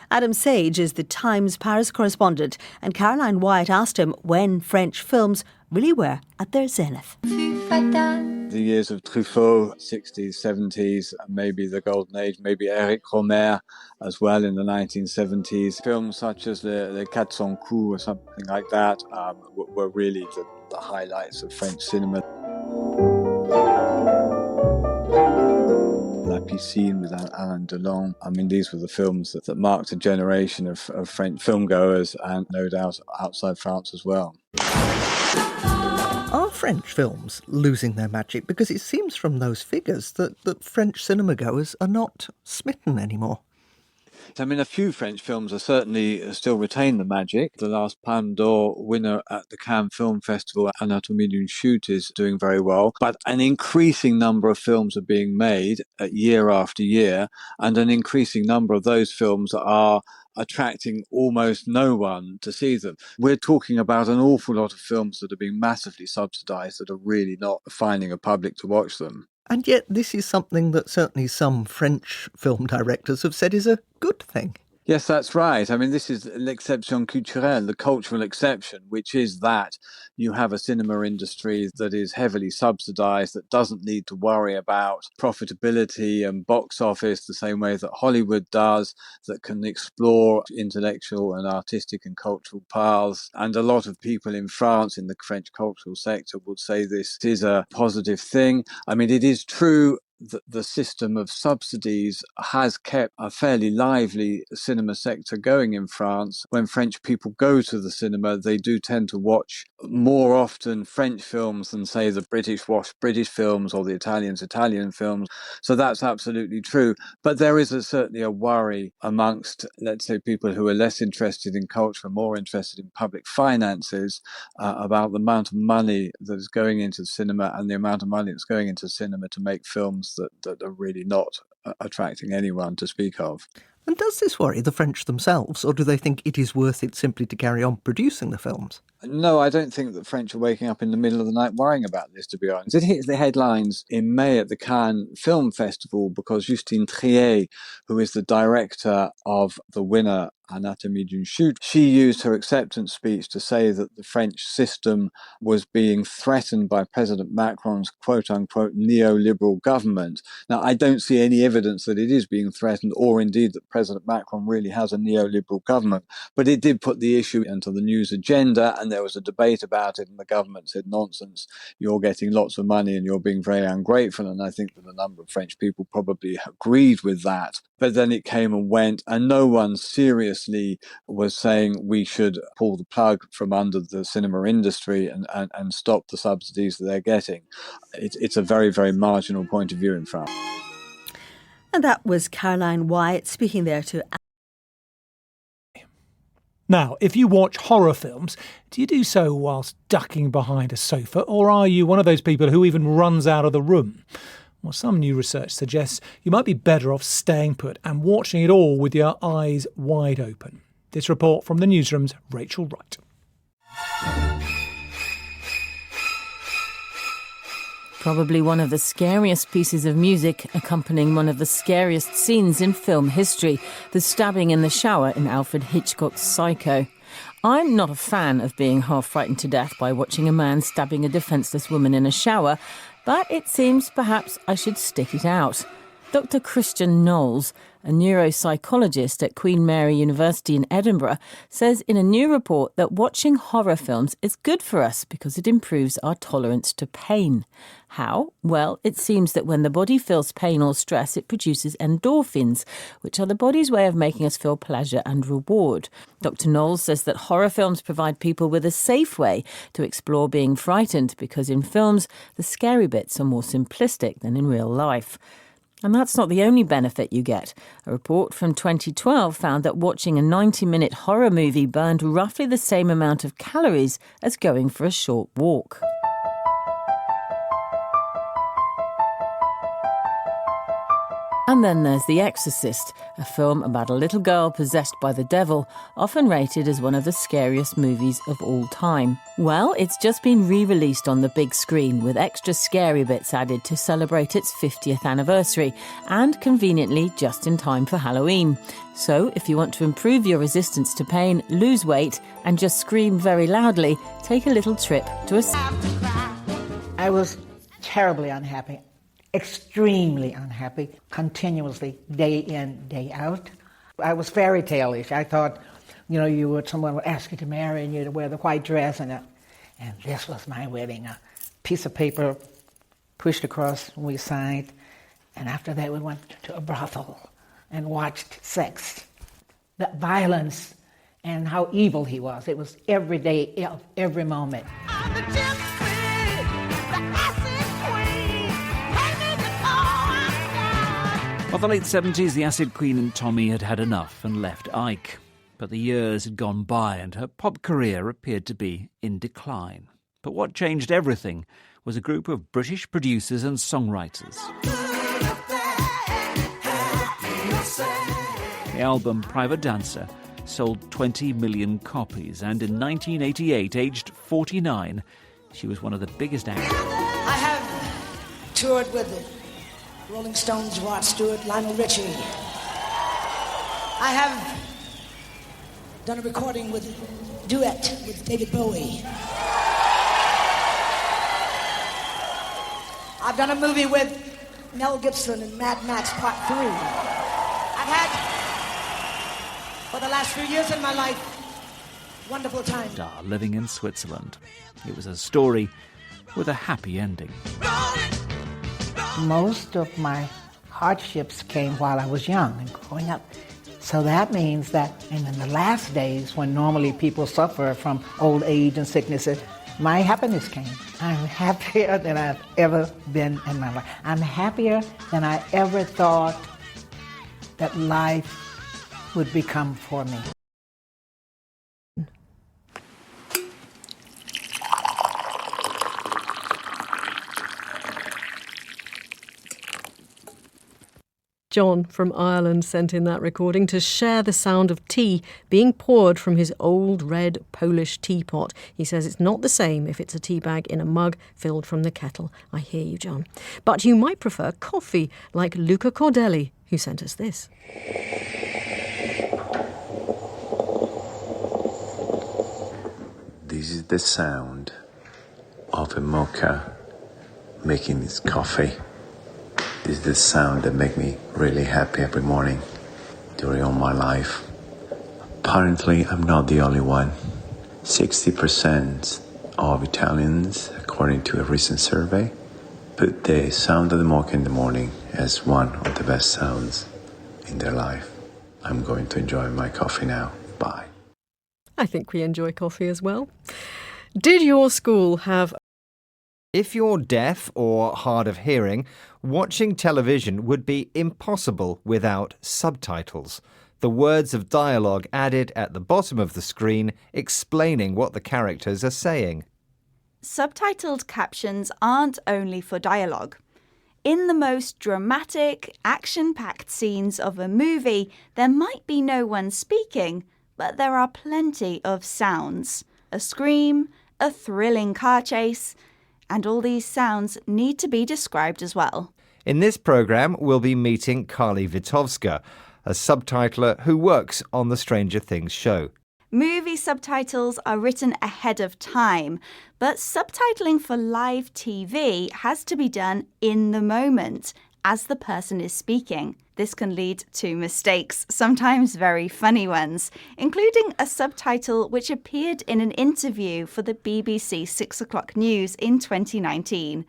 Adam Sage is the Times Paris correspondent, and Caroline Wyatt asked him when French films really were at their zenith. The years of Truffaut, 60s, 70s, maybe the Golden Age, maybe Eric Romer as well in the 1970s. Films such as Les 400 Coups or something like that were really the highlights of French cinema. La Piscine with Alain Delon. I mean, these were the films that marked a generation of French filmgoers, and no doubt outside France as well. Are French films losing their magic? Because it seems from those figures that French cinema-goers are not smitten anymore. I mean, a few French films are certainly still retain the magic. The last Palme d'Or winner at the Cannes Film Festival, Anatomie d'une Chute, is doing very well. But an increasing number of films are being made year after year, and an increasing number of those films are attracting almost no one to see them. We're talking about an awful lot of films that are being massively subsidised that are really not finding a public to watch them. And yet this is something that certainly some French film directors have said is a good thing. Yes, that's right. I mean, this is l'exception culturelle, the cultural exception, which is that you have a cinema industry that is heavily subsidized, that doesn't need to worry about profitability and box office the same way that Hollywood does, that can explore intellectual and artistic and cultural paths. And a lot of people in France, in the French cultural sector, would say this is a positive thing. I mean, it is true that the system of subsidies has kept a fairly lively cinema sector going in France. When French people go to the cinema, they do tend to watch more often French films than, say, the British watch British films or the Italians Italian films. So that's absolutely true. But there is certainly a worry amongst, let's say, people who are less interested in culture and more interested in public finances about the amount of money that is going into cinema and the amount of money that's going into cinema to make films that are really not attracting anyone to speak of. And does this worry the French themselves, or do they think it is worth it simply to carry on producing the films? No, I don't think the French are waking up in the middle of the night worrying about this, to be honest. It hits the headlines in May at the Cannes Film Festival because Justine Triet, who is the director of the winner Anatomie d'une Chute, she used her acceptance speech to say that the French system was being threatened by President Macron's quote-unquote neoliberal government. Now, I don't see any evidence that it is being threatened or indeed that President Macron really has a neoliberal government, but it did put the issue into the news agenda and there was a debate about it and the government said, nonsense, you're getting lots of money and you're being very ungrateful. And I think that a number of French people probably agreed with that. But then it came and went and no one seriously was saying we should pull the plug from under the cinema industry and stop the subsidies that they're getting. It's a very, very marginal point of view in France. And that was Caroline Wyatt speaking there to... Now, if you watch horror films, do you do so whilst ducking behind a sofa, or are you one of those people who even runs out of the room? Well, some new research suggests you might be better off staying put and watching it all with your eyes wide open. This report from the newsroom's Rachel Wright. Probably one of the scariest pieces of music accompanying one of the scariest scenes in film history, the stabbing in the shower in Alfred Hitchcock's Psycho. I'm not a fan of being half frightened to death by watching a man stabbing a defenceless woman in a shower, but it seems perhaps I should stick it out. Dr. Christian Knowles, a neuropsychologist at Queen Mary University in Edinburgh, says in a new report that watching horror films is good for us because it improves our tolerance to pain. How? Well, it seems that when the body feels pain or stress, it produces endorphins, which are the body's way of making us feel pleasure and reward. Dr. Knowles says that horror films provide people with a safe way to explore being frightened because in films, the scary bits are more simplistic than in real life. And that's not the only benefit you get. A report from 2012 found that watching a 90-minute horror movie burned roughly the same amount of calories as going for a short walk. And then there's The Exorcist, a film about a little girl possessed by the devil, often rated as one of the scariest movies of all time. Well, it's just been re-released on the big screen with extra scary bits added to celebrate its 50th anniversary, and conveniently just in time for Halloween. So if you want to improve your resistance to pain, lose weight, and just scream very loudly, take a little trip to a... I was terribly unhappy. Extremely unhappy, continuously, day in, day out. I was fairy tale-ish. I thought, someone would ask you to marry and you'd wear the white dress, and this was my wedding. A piece of paper pushed across, and we signed, and after that we went to a brothel and watched sex. The violence and how evil he was. It was every day, every moment. By the late 70s, the Acid Queen and Tommy had had enough and left Ike. But the years had gone by and her pop career appeared to be in decline. But what changed everything was a group of British producers and songwriters. The album Private Dancer sold 20 million copies, and in 1988, aged 49, she was one of the biggest acts. I have toured with the Rolling Stones, Rod Stewart, Lionel Richie. I have done a recording with duet with David Bowie. I've done a movie with Mel Gibson and Mad Max Part 3. I've had, for the last few years in my life, wonderful time. Living in Switzerland. It was a story with a happy ending. Most of my hardships came while I was young and growing up. So that means that in the last days, when normally people suffer from old age and sickness, my happiness came. I'm happier than I've ever been in my life. I'm happier than I ever thought that life would become for me. John from Ireland sent in that recording to share the sound of tea being poured from his old red Polish teapot. He says it's not the same if it's a tea bag in a mug filled from the kettle. I hear you, John. But you might prefer coffee, like Luca Cordelli, who sent us this. This is the sound of a mocha making its coffee. This is the sound that makes me really happy every morning during all my life. Apparently, I'm not the only one. 60% of Italians, according to a recent survey, put the sound of the mocha in the morning as one of the best sounds in their life. I'm going to enjoy my coffee now. Bye. I think we enjoy coffee as well. Did your school have... If you're deaf or hard of hearing, watching television would be impossible without subtitles. The words of dialogue added at the bottom of the screen explaining what the characters are saying. Subtitled captions aren't only for dialogue. In the most dramatic, action-packed scenes of a movie, there might be no one speaking, but there are plenty of sounds. A scream, a thrilling car chase, and all these sounds need to be described as well. In this programme, we'll be meeting Kali Witkowska, a subtitler who works on the Stranger Things show. Movie subtitles are written ahead of time, but subtitling for live TV has to be done in the moment, as the person is speaking. This can lead to mistakes, sometimes very funny ones, including a subtitle which appeared in an interview for the BBC 6 o'clock news in 2019.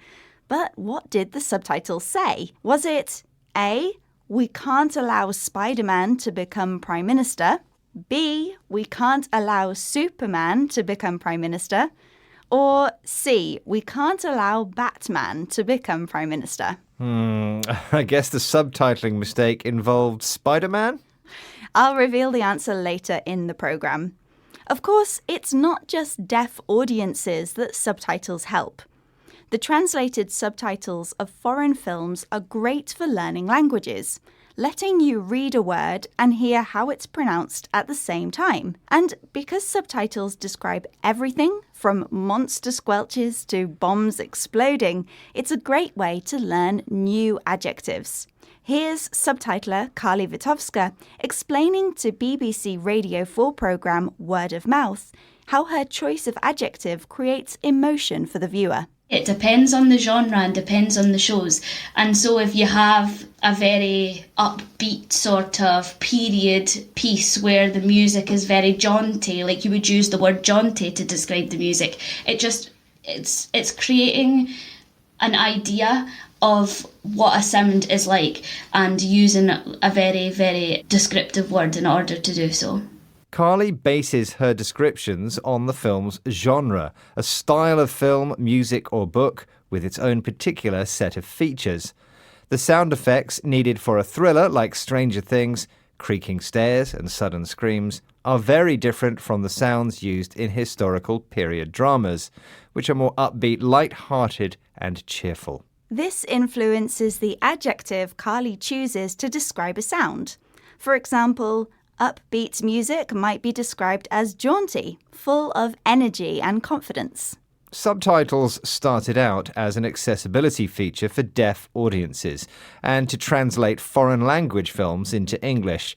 But what did the subtitle say? Was it A, we can't allow Spider-Man to become Prime Minister, B, we can't allow Superman to become Prime Minister, or C, we can't allow Batman to become Prime Minister? I guess the subtitling mistake involved Spider-Man? I'll reveal the answer later in the programme. Of course, it's not just deaf audiences that subtitles help. The translated subtitles of foreign films are great for learning languages, letting you read a word and hear how it's pronounced at the same time. And because subtitles describe everything from monster squelches to bombs exploding, it's a great way to learn new adjectives. Here's subtitler Kali Witkowska explaining to BBC Radio 4 programme Word of Mouth how her choice of adjective creates emotion for the viewer. It depends on the genre and depends on the shows. And so if you have a very upbeat sort of period piece where the music is very jaunty, like you would use the word jaunty to describe the music, it's creating an idea of what a sound is like and using a very, very descriptive word in order to do so. Kali bases her descriptions on the film's genre, a style of film, music or book with its own particular set of features. The sound effects needed for a thriller like Stranger Things, creaking stairs and sudden screams, are very different from the sounds used in historical period dramas, which are more upbeat, light-hearted and cheerful. This influences the adjective Kali chooses to describe a sound. For example, upbeat music might be described as jaunty, full of energy and confidence. Subtitles started out as an accessibility feature for deaf audiences and to translate foreign language films into English.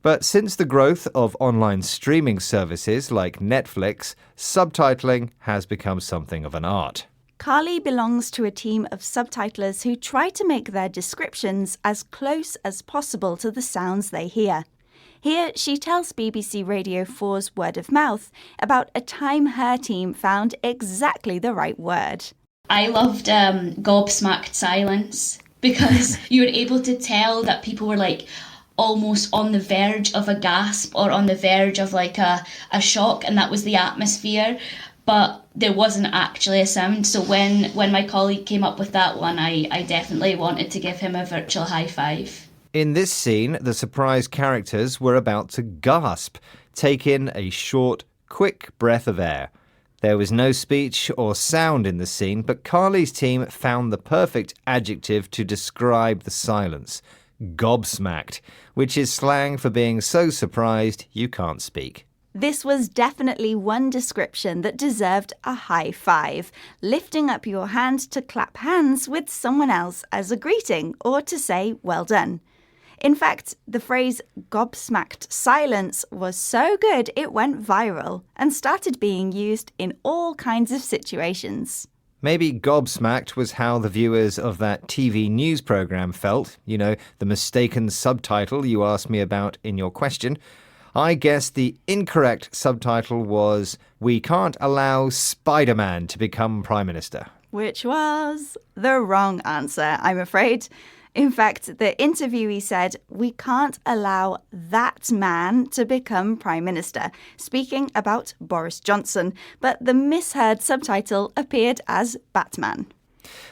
But since the growth of online streaming services like Netflix, subtitling has become something of an art. Carly belongs to a team of subtitlers who try to make their descriptions as close as possible to the sounds they hear. Here, she tells BBC Radio 4's Word of Mouth about a time her team found exactly the right word. I loved gobsmacked silence because you were able to tell that people were like almost on the verge of a gasp or on the verge of like a shock, and that was the atmosphere, but there wasn't actually a sound. So when my colleague came up with that one, I definitely wanted to give him a virtual high five. In this scene, the surprised characters were about to gasp, take in a short, quick breath of air. There was no speech or sound in the scene, but Carly's team found the perfect adjective to describe the silence: gobsmacked, which is slang for being so surprised you can't speak. This was definitely one description that deserved a high five, lifting up your hand to clap hands with someone else as a greeting or to say well done. In fact, the phrase gobsmacked silence was so good it went viral and started being used in all kinds of situations. Maybe gobsmacked was how the viewers of that TV news programme felt. You know, the mistaken subtitle you asked me about in your question. I guess the incorrect subtitle was, "We can't allow Spider-Man to become Prime Minister." Which was the wrong answer, I'm afraid. In fact, the interviewee said, "We can't allow that man to become Prime Minister," speaking about Boris Johnson, but the misheard subtitle appeared as Batman.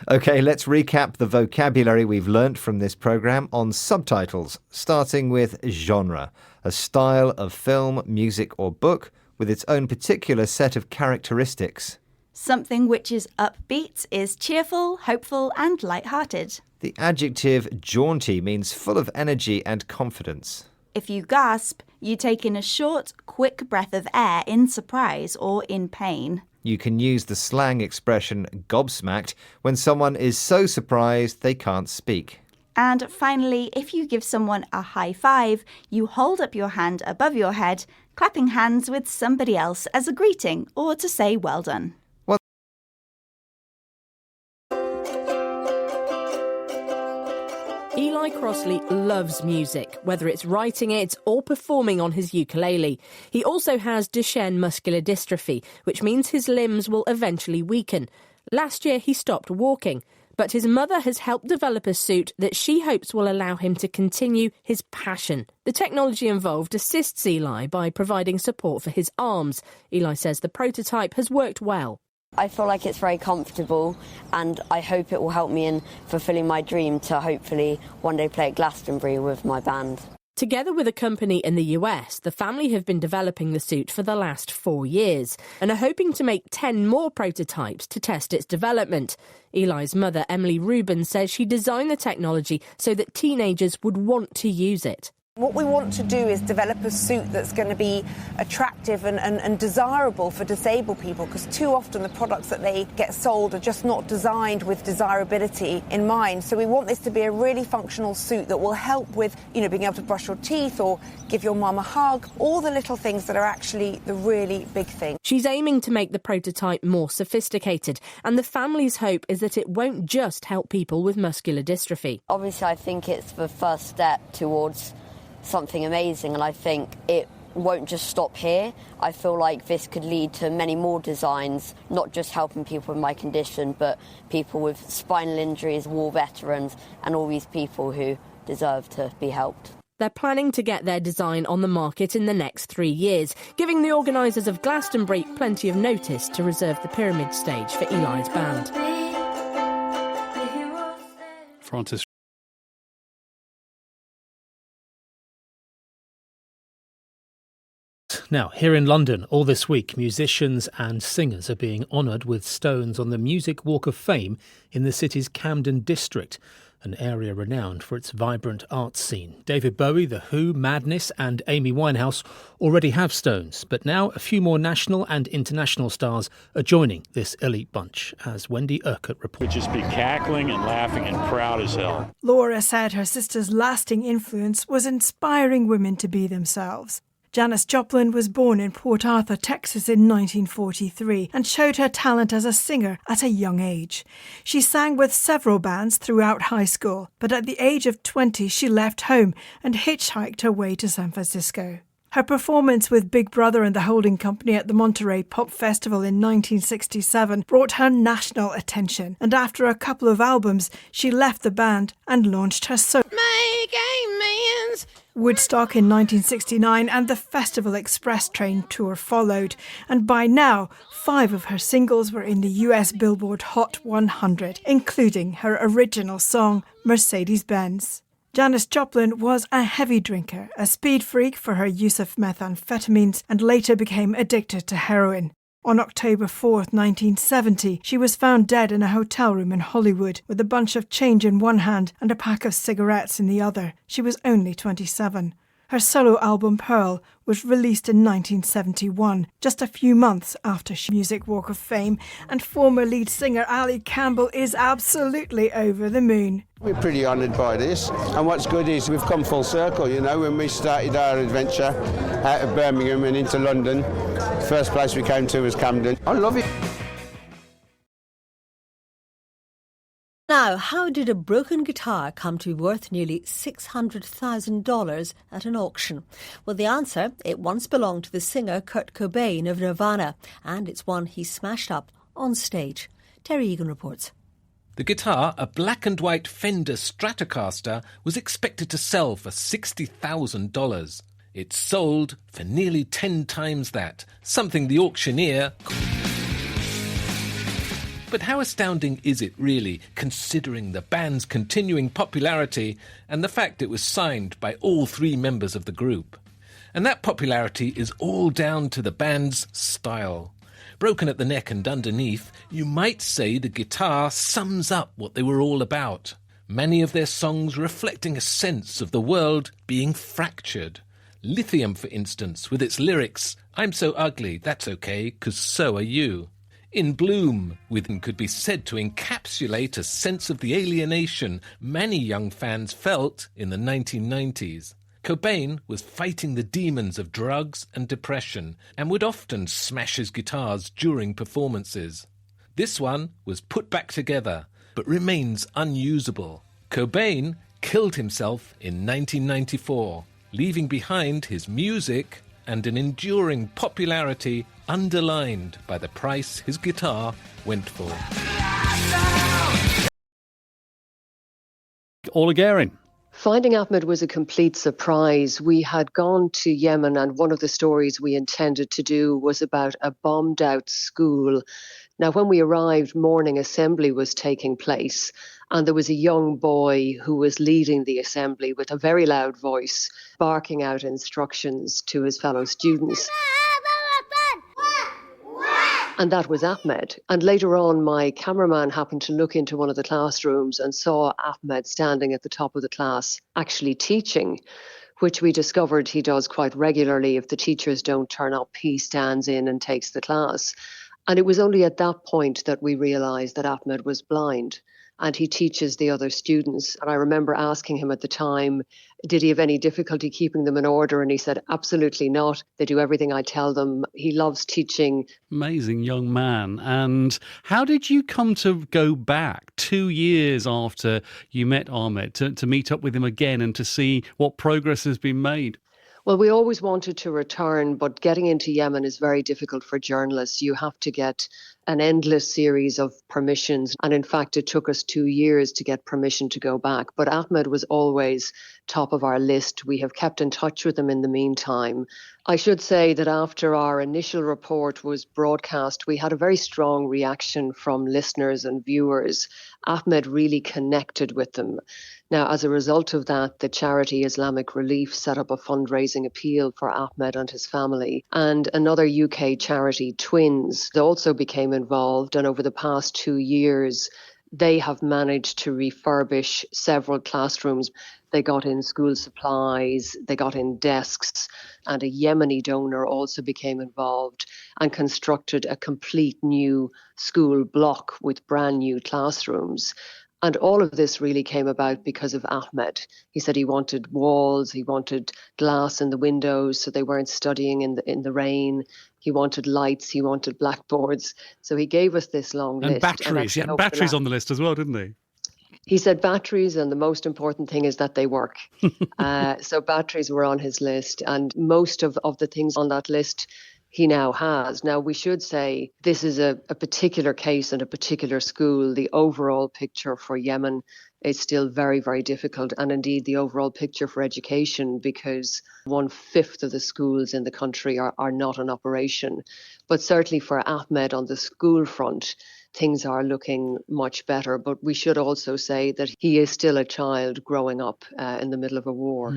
OK, let's recap the vocabulary we've learnt from this programme on subtitles, starting with genre, a style of film, music or book with its own particular set of characteristics. Something which is upbeat is cheerful, hopeful and light-hearted. The adjective jaunty means full of energy and confidence. If you gasp, you take in a short, quick breath of air in surprise or in pain. You can use the slang expression gobsmacked when someone is so surprised they can't speak. And finally, if you give someone a high five, you hold up your hand above your head, clapping hands with somebody else as a greeting or to say well done. Eli Crossley loves music, whether it's writing it or performing on his ukulele. He also has Duchenne muscular dystrophy, which means his limbs will eventually weaken. Last year he stopped walking, but his mother has helped develop a suit that she hopes will allow him to continue his passion. The technology involved assists Eli by providing support for his arms. Eli says the prototype has worked well. I feel like it's very comfortable and I hope it will help me in fulfilling my dream to hopefully one day play at Glastonbury with my band. Together with a company in the US, the family have been developing the suit for the last 4 years and are hoping to make 10 more prototypes to test its development. Eli's mother, Emily Rubin, says she designed the technology so that teenagers would want to use it. What we want to do is develop a suit that's going to be attractive and desirable for disabled people, because too often the products that they get sold are just not designed with desirability in mind. So we want this to be a really functional suit that will help with, being able to brush your teeth or give your mum a hug, all the little things that are actually the really big thing. She's aiming to make the prototype more sophisticated, and the family's hope is that it won't just help people with muscular dystrophy. Obviously, I think it's the first step towards something amazing, and I think it won't just stop here. I feel like this could lead to many more designs, not just helping people with my condition, but people with spinal injuries, war veterans, and all these people who deserve to be helped. They're planning to get their design on the market in the next 3 years, giving the organisers of Glastonbury plenty of notice to reserve the pyramid stage for Eli's band. Francis. Now, here in London, all this week, musicians and singers are being honoured with stones on the Music Walk of Fame in the city's Camden district. an area renowned for its vibrant arts scene. David Bowie, The Who, Madness and Amy Winehouse already have stones, but now a few more national and international stars are joining this elite bunch, as Wendy Urquhart reports. We'd just be cackling and laughing and proud as hell. Laura said her sister's lasting influence was inspiring women to be themselves. Janis Joplin was born in Port Arthur, Texas in 1943 and showed her talent as a singer at a young age. She sang with several bands throughout high school, but at the age of 20 she left home and hitchhiked her way to San Francisco. Her performance with Big Brother and the Holding Company at the Monterey Pop Festival in 1967 brought her national attention, and after a couple of albums she left the band and launched her solo Woodstock in 1969 and the Festival Express Train tour followed, and by now 5 of her singles were in the US Billboard Hot 100, including her original song Mercedes-Benz. Janis Joplin was a heavy drinker, a speed freak for her use of methamphetamines, and later became addicted to heroin. On October 4th, 1970, she was found dead in a hotel room in Hollywood with a bunch of change in one hand and a pack of cigarettes in the other. She was only 27. Her solo album Pearl was released in 1971, just a few months after she Music Walk of Fame, and former lead singer Ali Campbell is absolutely over the moon. We're pretty honoured by this, and what's good is we've come full circle, you know, when we started our adventure out of Birmingham and into London, the first place we came to was Camden. I love it. Now, how did a broken guitar come to be worth nearly $600,000 at an auction? Well, the answer, it once belonged to the singer Kurt Cobain of Nirvana, and it's one he smashed up on stage. Terry Egan reports. The guitar, a black and white Fender Stratocaster, was expected to sell for $60,000. It sold for nearly 10 times that, something the auctioneer... But how astounding is it really, considering the band's continuing popularity and the fact it was signed by all 3 members of the group? And that popularity is all down to the band's style. Broken at the neck and underneath, you might say the guitar sums up what they were all about. Many of their songs reflecting a sense of the world being fractured. Lithium, for instance, with its lyrics, "I'm so ugly, that's okay, 'cause so are you." In Bloom, within could be said to encapsulate a sense of the alienation many young fans felt in the 1990s. Cobain was fighting the demons of drugs and depression and would often smash his guitars during performances. This one was put back together, but remains unusable. Cobain killed himself in 1994, leaving behind his music and an enduring popularity underlined by the price his guitar went for. Ola Guerin. Finding Ahmed was a complete surprise. We had gone to Yemen, and one of the stories we intended to do was about a bombed out school. Now, when we arrived, morning assembly was taking place, and there was a young boy who was leading the assembly with a very loud voice, barking out instructions to his fellow students. And that was Ahmed. And later on, my cameraman happened to look into one of the classrooms and saw Ahmed standing at the top of the class, actually teaching, which we discovered he does quite regularly. If the teachers don't turn up, he stands in and takes the class. And it was only at that point that we realised that Ahmed was blind, and he teaches the other students. And I remember asking him at the time, did he have any difficulty keeping them in order? And he said, absolutely not. They do everything I tell them. He loves teaching. Amazing young man. And how did you come to go back 2 years after you met Ahmed to meet up with him again and to see what progress has been made? Well, we always wanted to return, but getting into Yemen is very difficult for journalists. You have to get an endless series of permissions. And in fact, it took us 2 years to get permission to go back. But Ahmed was always top of our list. We have kept in touch with him in the meantime. I should say that after our initial report was broadcast, we had a very strong reaction from listeners and viewers. Ahmed really connected with them. Now, as a result of that, the charity Islamic Relief set up a fundraising appeal for Ahmed and his family. And another UK charity, Twins, also became involved. And over the past 2 years, They have managed to refurbish several classrooms. They got in school supplies, they got in desks, and a Yemeni donor also became involved and constructed a complete new school block with brand new classrooms. And all of this really came about because of Ahmed. He said he wanted walls, he wanted glass in the windows so they weren't studying in the rain. He wanted lights, he wanted blackboards. So he gave us this long And list. batteries. He had batteries on the list as well, didn't he? He said batteries, and the most important thing is that they work. So batteries were on his list, and most of the things on that list he now has. Now, we should say this is a particular case and a particular school. The overall picture for Yemen is still very, very difficult, and indeed the overall picture for education, because 1/5 of the schools in the country are not in operation. But certainly for Ahmed on the school front, things are looking much better. But we should also say that he is still a child growing up in the middle of a war.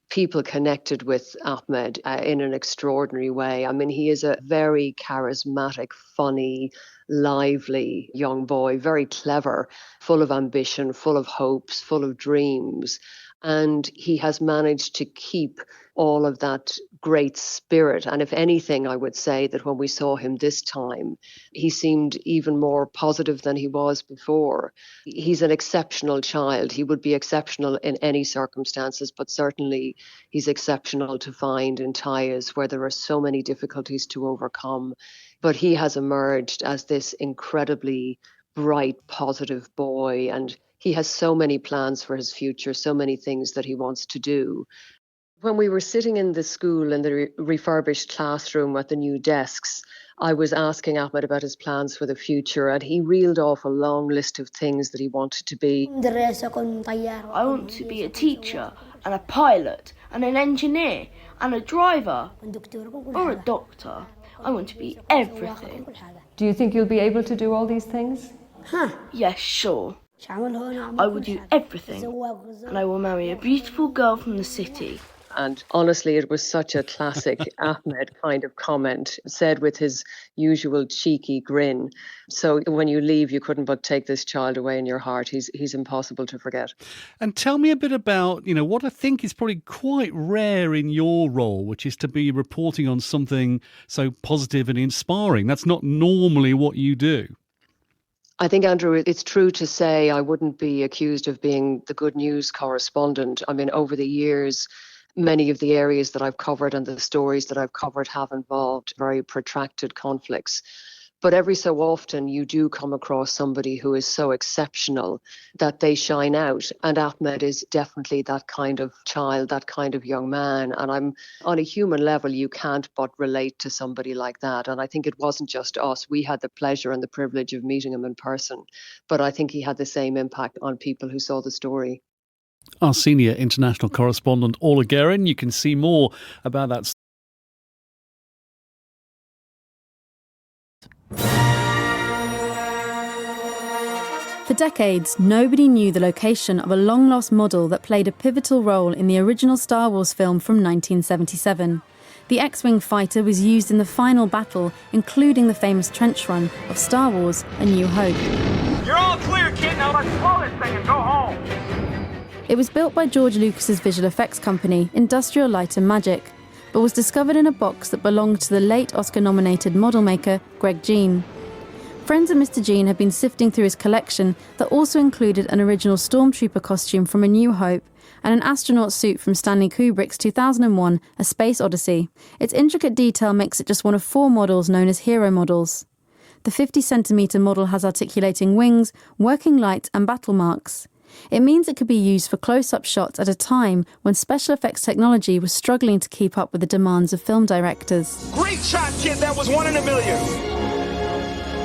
People connected with Ahmed in an extraordinary way. I mean, he is a very charismatic, funny, lively young boy, very clever, full of ambition, full of hopes, full of dreams. And he has managed to keep all of that great spirit. And if anything, I would say that when we saw him this time, he seemed even more positive than he was before. He's an exceptional child. He would be exceptional in any circumstances, but certainly he's exceptional to find in Tayez, where there are so many difficulties to overcome. But he has emerged as this incredibly bright, positive boy, and he has so many plans for his future, so many things that he wants to do. When we were sitting in the school in the refurbished classroom with the new desks, I was asking Ahmed about his plans for the future, and he reeled off a long list of things that he wanted to be. I want to be a teacher and a pilot and an engineer and a driver or a doctor. I want to be everything. Do you think you'll be able to do all these things? Yes, sure. I will do everything, and I will marry a beautiful girl from the city. And honestly, it was such a classic Ahmed kind of comment, said with his usual cheeky grin. So when you leave, you couldn't but take this child away in your heart. He's impossible to forget. And tell me a bit about, what I think is probably quite rare in your role, which is to be reporting on something so positive and inspiring. That's not normally what you do. I think, Andrew, it's true to say I wouldn't be accused of being the good news correspondent. I mean, over the years, many of the areas that I've covered and the stories that I've covered have involved very protracted conflicts. But every so often you do come across somebody who is so exceptional that they shine out. And Ahmed is definitely that kind of child, that kind of young man. And I'm on a human level, you can't but relate to somebody like that. And I think it wasn't just us. We had the pleasure and the privilege of meeting him in person. But I think he had the same impact on people who saw the story. Our senior international correspondent, Orla Guerin. You can see more about that. For decades, nobody knew the location of a long-lost model that played a pivotal role in the original Star Wars film from 1977. The X-Wing fighter was used in the final battle, including the famous trench run of Star Wars: A New Hope. You're all clear, kid. Now let's blow this thing and go home. It was built by George Lucas's visual effects company, Industrial Light and Magic, but was discovered in a box that belonged to the late Oscar-nominated model maker Greg Jean. Friends of Mr. Jean had been sifting through his collection that also included an original Stormtrooper costume from A New Hope and an astronaut suit from Stanley Kubrick's 2001 A Space Odyssey. Its intricate detail makes it just one of 4 models known as hero models. The 50-centimetre model has articulating wings, working lights and battle marks. It means it could be used for close-up shots at a time when special effects technology was struggling to keep up with the demands of film directors. Great shot, kid. That was 1 in a million.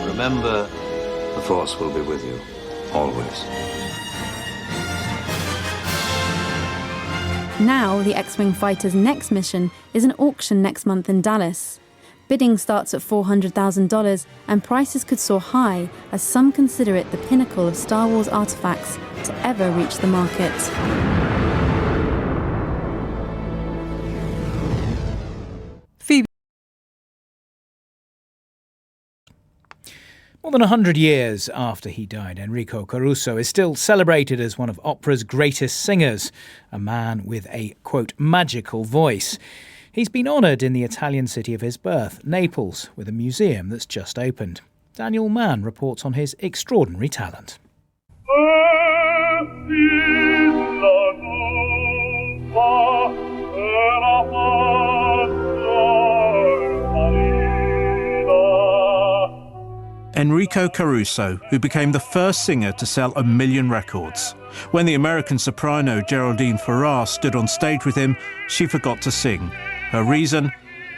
Remember, the Force will be with you, always. Now, the X-Wing fighter's next mission is an auction next month in Dallas. Bidding starts at $400,000 and prices could soar high as some consider it the pinnacle of Star Wars artefacts to ever reach the market. More than 100 years after he died, Enrico Caruso is still celebrated as one of opera's greatest singers, a man with a, quote, magical voice. He's been honoured in the Italian city of his birth, Naples, with a museum that's just opened. Daniel Mann reports on his extraordinary talent. Enrico Caruso, who became the first singer to sell 1 million records. When the American soprano Geraldine Farrar stood on stage with him, she forgot to sing. Her reason?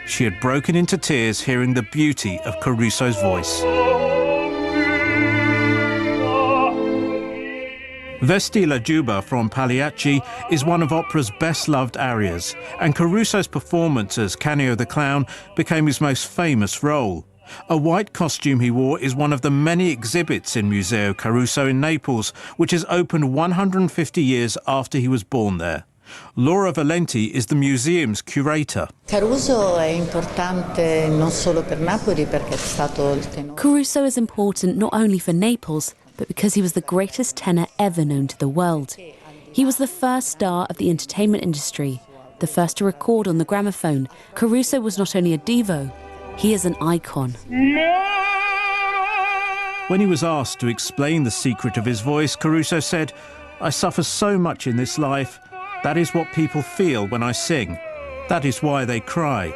She had broken into tears hearing the beauty of Caruso's voice. Vesti la Giubba from Pagliacci is one of opera's best-loved arias, and Caruso's performance as Canio the Clown became his most famous role. A white costume he wore is one of the many exhibits in Museo Caruso in Naples, which has opened 150 years after he was born there. Laura Valenti is the museum's curator. Caruso è importante non solo per Napoli perché è stato il tenore. Caruso is important not only for Naples, but because he was the greatest tenor ever known to the world. He was the first star of the entertainment industry, the first to record on the gramophone. Caruso was not only a divo, he is an icon. When he was asked to explain the secret of his voice, Caruso said, "I suffer so much in this life. That is what people feel when I sing. That is why they cry."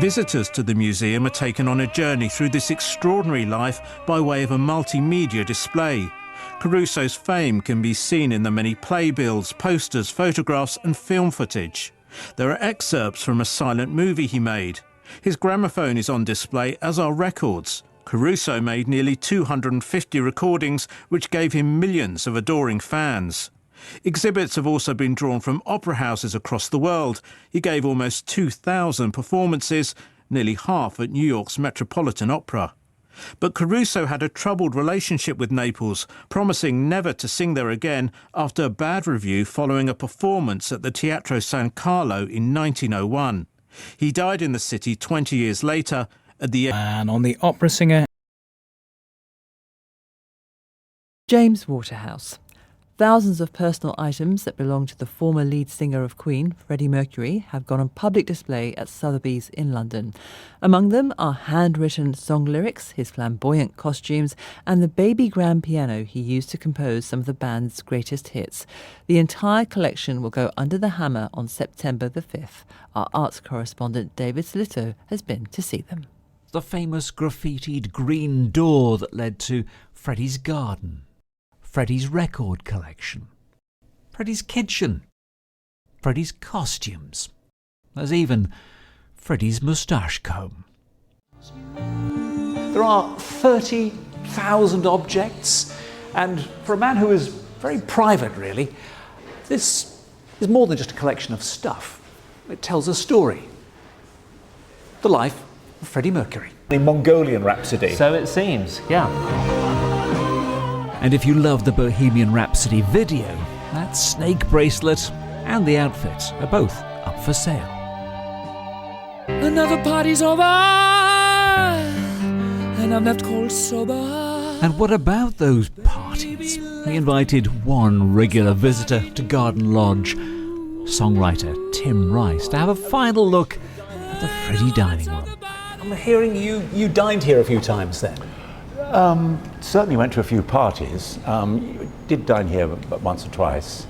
Visitors to the museum are taken on a journey through this extraordinary life by way of a multimedia display. Caruso's fame can be seen in the many playbills, posters, photographs and film footage. There are excerpts from a silent movie he made. His gramophone is on display, as are records. Caruso made nearly 250 recordings, which gave him millions of adoring fans. Exhibits have also been drawn from opera houses across the world. He gave almost 2,000 performances, nearly half at New York's Metropolitan Opera. But Caruso had a troubled relationship with Naples, promising never to sing there again after a bad review following a performance at the Teatro San Carlo in 1901. He died in the city 20 years later at the... And on the opera singer... James Waterhouse. Thousands of personal items that belong to the former lead singer of Queen, Freddie Mercury, have gone on public display at Sotheby's in London. Among them are handwritten song lyrics, his flamboyant costumes, and the baby grand piano he used to compose some of the band's greatest hits. The entire collection will go under the hammer on September the 5th. Our arts correspondent David Slitto has been to see them. The famous graffitied green door that led to Freddie's garden, Freddie's record collection, Freddie's kitchen, Freddie's costumes. There's even Freddie's moustache comb. There are 30,000 objects, and for a man who is very private, really, this is more than just a collection of stuff. It tells a story. The life of Freddie Mercury. The Mongolian Rhapsody. So it seems, yeah. And if you love the Bohemian Rhapsody video, that snake bracelet and the outfit are both up for sale. Another party's over, and I'm left cold sober. And what about those parties? We invited one regular visitor to Garden Lodge, songwriter Tim Rice, to have a final look at the Freddie dining room. I'm hearing you dined here a few times then. Certainly went to a few parties. Did dine here but once or twice.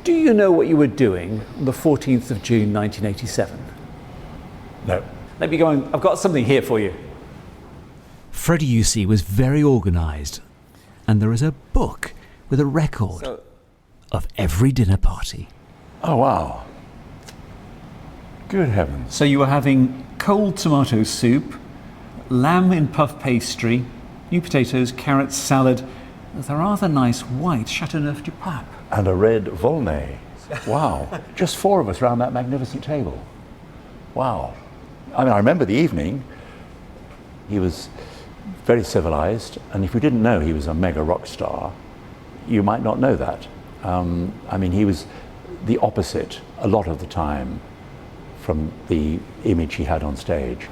Do you know what you were doing on the 14th of June 1987? No. Let me go on. I've got something here for you. Freddie, you see, was very organised, and there is a book with a record of every dinner party. Oh, wow. Good heavens. So you were having cold tomato soup, lamb in puff pastry, new potatoes, carrots, salad, with a rather nice white Chateauneuf du Pape. And a red Volnay. Wow. Just 4 of us round that magnificent table. Wow. I mean, I remember the evening. He was very civilized, and if you didn't know he was a mega rock star, you might not know that. I mean, he was the opposite a lot of the time from the image he had on stage.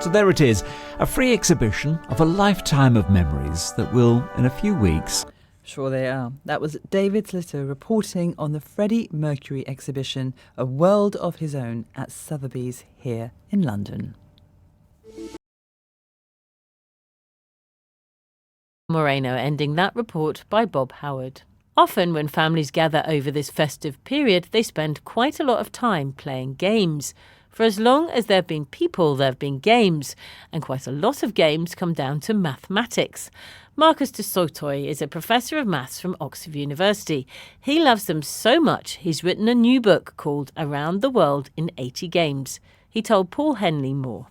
So there it is, a free exhibition of a lifetime of memories that will, in a few weeks... Sure they are. That was David Slitter reporting on the Freddie Mercury exhibition, A World of His Own, at Sotheby's here in London. Moreno ending that report by Bob Howard. Often when families gather over this festive period, they spend quite a lot of time playing games. For as long as there have been people, there have been games, and quite a lot of games come down to mathematics. Marcus de Sotoy is a professor of maths from Oxford University. He loves them so much, he's written a new book called Around the World in 80 Games. He told Paul Henley more.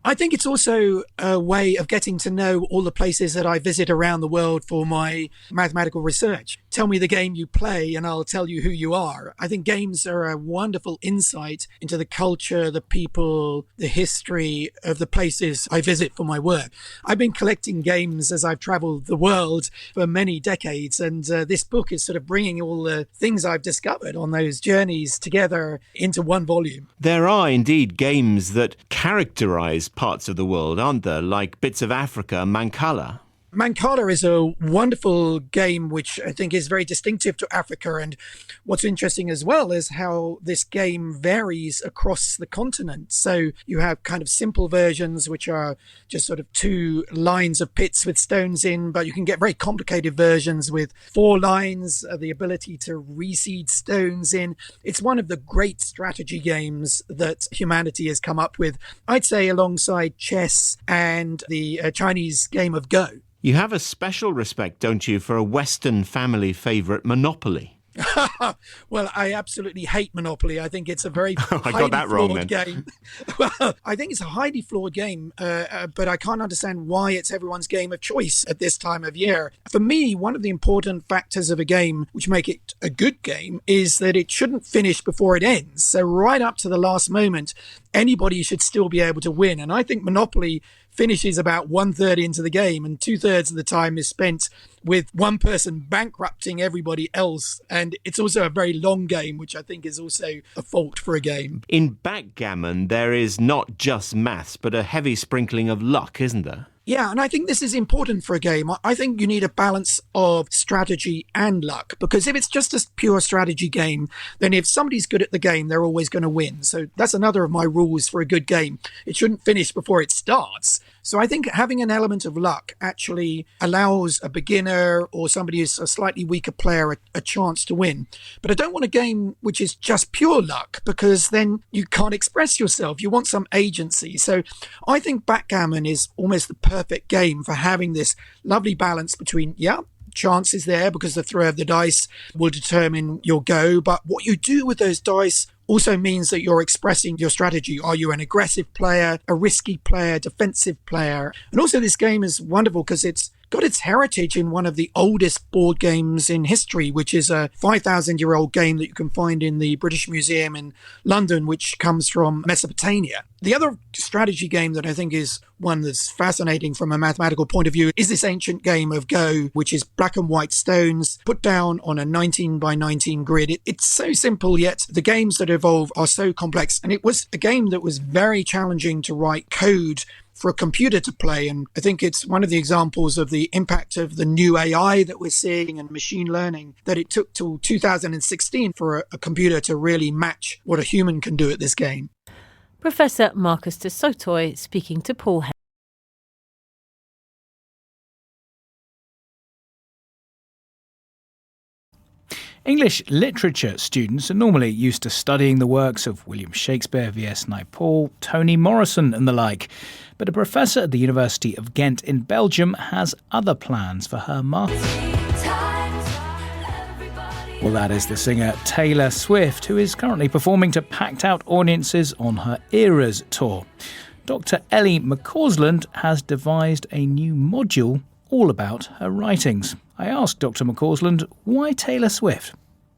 I think it's also a way of getting to know all the places that I visit around the world for my mathematical research. Tell me the game you play and I'll tell you who you are. I think games are a wonderful insight into the culture, the people, the history of the places I visit for my work. I've been collecting games as I've traveled the world for many decades, and this book is sort of bringing all the things I've discovered on those journeys together into one volume. There are indeed games that characterise parts of the world, aren't there? Like bits of Africa, Mancala. Mancala is a wonderful game which I think is very distinctive to Africa, and what's interesting as well is how this game varies across the continent. So you have kind of simple versions which are just sort of 2 lines of pits with stones in, but you can get very complicated versions with 4 lines, the ability to reseed stones in. It's one of the great strategy games that humanity has come up with, I'd say alongside chess and the Chinese game of Go. You have a special respect, don't you, for a Western family favourite, Monopoly? Well, I absolutely hate Monopoly. I think it's a very I got that wrong then. Game. Well, I think it's a highly flawed game, but I can't understand why it's everyone's game of choice at this time of year. For me, one of the important factors of a game which make it a good game is that it shouldn't finish before it ends. So right up to the last moment, anybody should still be able to win. And I think Monopoly finishes about 1/3 into the game, and 2/3 of the time is spent with one person bankrupting everybody else. And it's also a very long game, which I think is also a fault for a game. In backgammon, there is not just maths, but a heavy sprinkling of luck, isn't there? Yeah, and I think this is important for a game. I think you need a balance of strategy and luck, because if it's just a pure strategy game, then if somebody's good at the game, they're always going to win. So that's another of my rules for a good game. It shouldn't finish before it starts. So I think having an element of luck actually allows a beginner or somebody who's a slightly weaker player a chance to win. But I don't want a game which is just pure luck, because then you can't express yourself. You want some agency. So I think backgammon is almost the perfect game for having this lovely balance between, chance is there because the throw of the dice will determine your go, but what you do with those dice also means that you're expressing your strategy. Are you an aggressive player, a risky player, defensive player? And also this game is wonderful because it's got its heritage in one of the oldest board games in history, which is a 5,000-year-old game that you can find in the British Museum in London, which comes from Mesopotamia. The other strategy game that I think is one that's fascinating from a mathematical point of view is this ancient game of Go, which is black and white stones put down on a 19 by 19 grid. It's so simple, yet the games that evolve are so complex. And it was a game that was very challenging to write code for a computer to play. And I think it's one of the examples of the impact of the new AI that we're seeing and machine learning, that it took till 2016 for a computer to really match what a human can do at this game. Professor Marcus de Sotoy speaking to Paul Henley. English literature students are normally used to studying the works of William Shakespeare, V.S. Naipaul, Toni Morrison and the like. But a professor at the University of Ghent in Belgium has other plans for her master's. Well, that is the singer Taylor Swift, who is currently performing to packed-out audiences on her Eras tour. Dr. Ellie McCausland has devised a new module all about her writings. I asked Dr. McCausland, why Taylor Swift?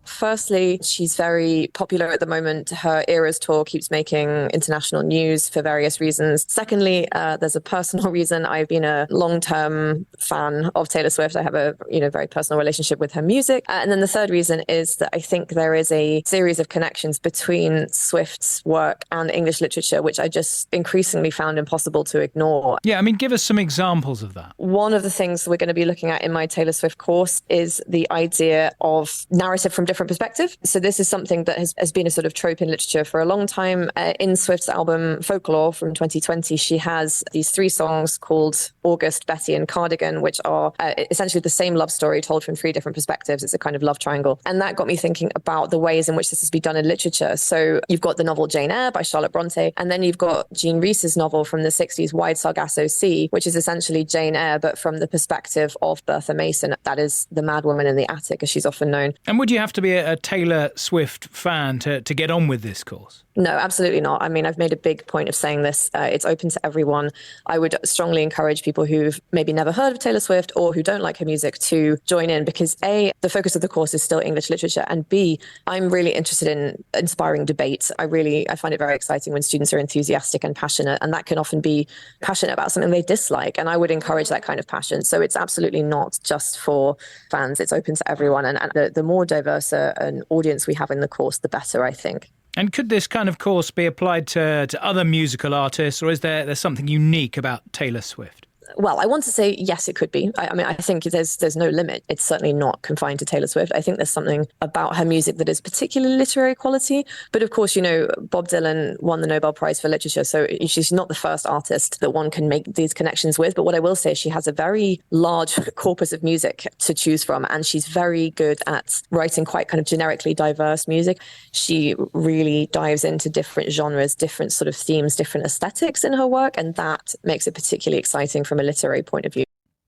Firstly, she's very popular at the moment. Her Eras tour keeps making international news for various reasons. Secondly, there's a personal reason. I've been a long-term fan of Taylor Swift. I have a very personal relationship with her music. And then the third reason is that I think there is a series of connections between Swift's work and English literature, which I just increasingly found impossible to ignore. Yeah, I mean, give us some examples of that. One of the things we're going to be looking at in my Taylor Swift course is the idea of narrative from different perspectives. So this is something that has been a sort of trope in literature for a long time. In Swift's album Folklore from 2020, she has these 3 songs called August, Betty and Cardigan, which are essentially the same love story told from 3 different perspectives. It's a kind of love triangle. And that got me thinking about the ways in which this has been done in literature. So you've got the novel Jane Eyre by Charlotte Bronte, and then you've got Jean Rhys's novel from the 60s, Wide Sargasso Sea, which is essentially Jane Eyre, but from the perspective of Bertha Mason. That is the madwoman in the attic, as she's often known. And would you have to be a Taylor Swift fan to get on with this course? No, absolutely not. I mean, I've made a big point of saying this. It's open to everyone. I would strongly encourage people who've maybe never heard of Taylor Swift or who don't like her music to join in because A, the focus of the course is still English literature, and B, I'm really interested in inspiring debate. I find it very exciting when students are enthusiastic and passionate, and that can often be passionate about something they dislike, and I would encourage that kind of passion. So it's absolutely not just for fans. It's open to everyone, and the more diverse an audience we have in the course, the better, I think. And could this kind of course be applied to other musical artists, or is there something unique about Taylor Swift? Well, I want to say yes, it could be. I mean, I think there's no limit. It's certainly not confined to Taylor Swift. I think there's something about her music that is particularly literary quality. But of course, Bob Dylan won the Nobel Prize for Literature, so she's not the first artist that one can make these connections with. But what I will say is she has a very large corpus of music to choose from, and she's very good at writing quite kind of generically diverse music. She really dives into different genres, different sort of themes, different aesthetics in her work, and that makes it particularly exciting from a literary point of view.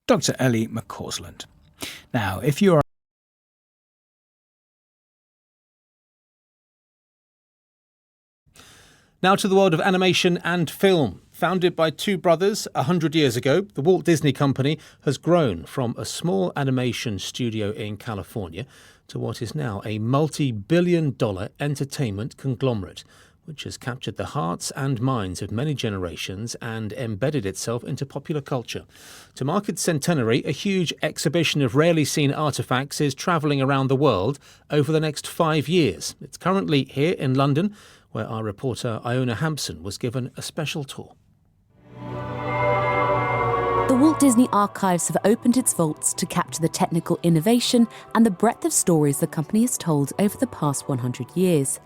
Dr. Ellie McCausland. Now, if you're Now to the world of animation and film. Founded by 2 brothers 100 years ago, the Walt Disney Company has grown from a small animation studio in California to what is now a multi-billion-dollar entertainment conglomerate, which has captured the hearts and minds of many generations and embedded itself into popular culture. To mark its centenary, a huge exhibition of rarely seen artefacts is travelling around the world over the next 5 years. It's currently here in London, where our reporter Iona Hampson was given a special tour. The Walt Disney Archives have opened its vaults to capture the technical innovation and the breadth of stories the company has told over the past 100 years.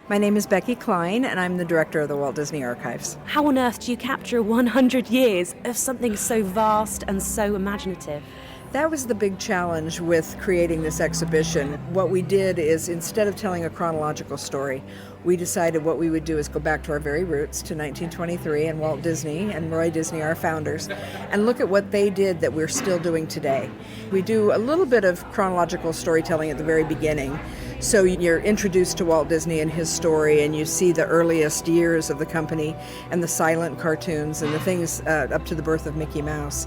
My name is Becky Klein, and I'm the director of the Walt Disney Archives. How on earth do you capture 100 years of something so vast and so imaginative? That was the big challenge with creating this exhibition. What we did is, instead of telling a chronological story, we decided what we would do is go back to our very roots, to 1923 and Walt Disney and Roy Disney, our founders, and look at what they did that we're still doing today. We do a little bit of chronological storytelling at the very beginning. So you're introduced to Walt Disney and his story, and you see the earliest years of the company and the silent cartoons and the things up to the birth of Mickey Mouse.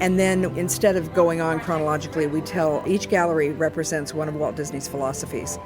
And then instead of going on chronologically, we tell each gallery represents one of Walt Disney's philosophies.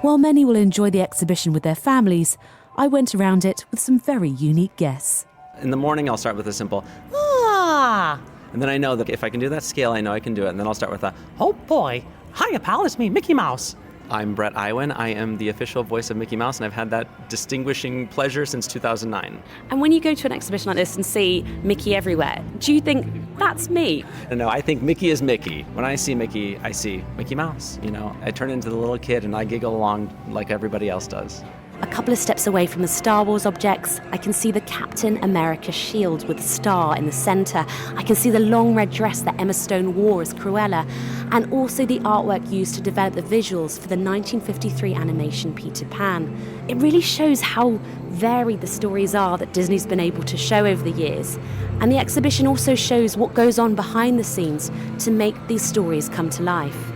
While many will enjoy the exhibition with their families, I went around it with some very unique guests. In the morning, I'll start with a simple, Ah! and then I know that if I can do that scale, I know I can do it. And then I'll start with a, Oh boy. Hiya, pal, it's me, Mickey Mouse. I'm Brett Iwan. I am the official voice of Mickey Mouse, and I've had that distinguishing pleasure since 2009. And when you go to an exhibition like this and see Mickey everywhere, do you think, that's me? No, I think Mickey is Mickey. When I see Mickey, I see Mickey Mouse. I turn into the little kid and I giggle along like everybody else does. A couple of steps away from the Star Wars objects, I can see the Captain America shield with the star in the centre. I can see the long red dress that Emma Stone wore as Cruella, and also the artwork used to develop the visuals for the 1953 animation Peter Pan. It really shows how varied the stories are that Disney's been able to show over the years. And the exhibition also shows what goes on behind the scenes to make these stories come to life.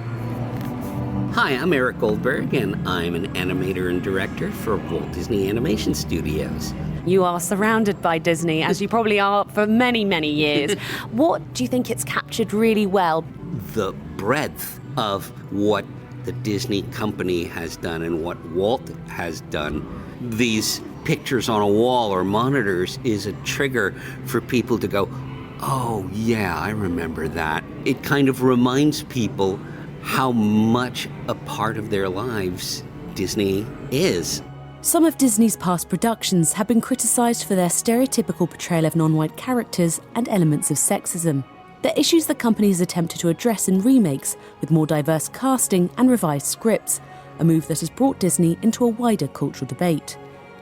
Hi, I'm Eric Goldberg, and I'm an animator and director for Walt Disney Animation Studios. You are surrounded by Disney, as you probably are for many, many years. What do you think it's captured really well? The breadth of what the Disney company has done and what Walt has done, these pictures on a wall or monitors is a trigger for people to go, oh yeah, I remember that. It kind of reminds people how much a part of their lives Disney is. Some of Disney's past productions have been criticised for their stereotypical portrayal of non-white characters and elements of sexism. They're issues the company has attempted to address in remakes with more diverse casting and revised scripts, a move that has brought Disney into a wider cultural debate.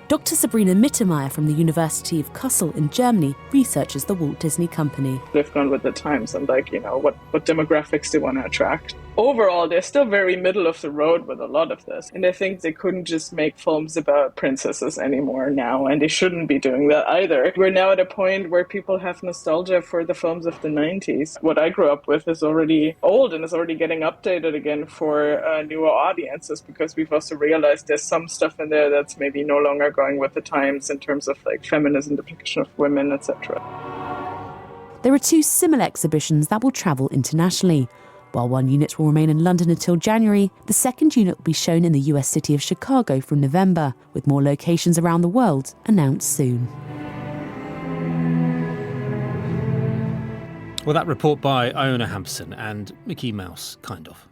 Dr. Sabrina Mittermeier from the University of Kassel in Germany researches the Walt Disney Company. They've gone with the times and what demographics they want to attract. Overall, they're still very middle of the road with a lot of this. And I think they couldn't just make films about princesses anymore now, and they shouldn't be doing that either. We're now at a point where people have nostalgia for the films of the 90s. What I grew up with is already old and is already getting updated again for newer audiences, because we've also realized there's some stuff in there that's maybe no longer going with the times in terms of feminism, depiction of women, etc. There are two similar exhibitions that will travel internationally. While one unit will remain in London until January, the second unit will be shown in the US city of Chicago from November, with more locations around the world announced soon. Well, that report by Iona Hampson and Mickey Mouse, kind of.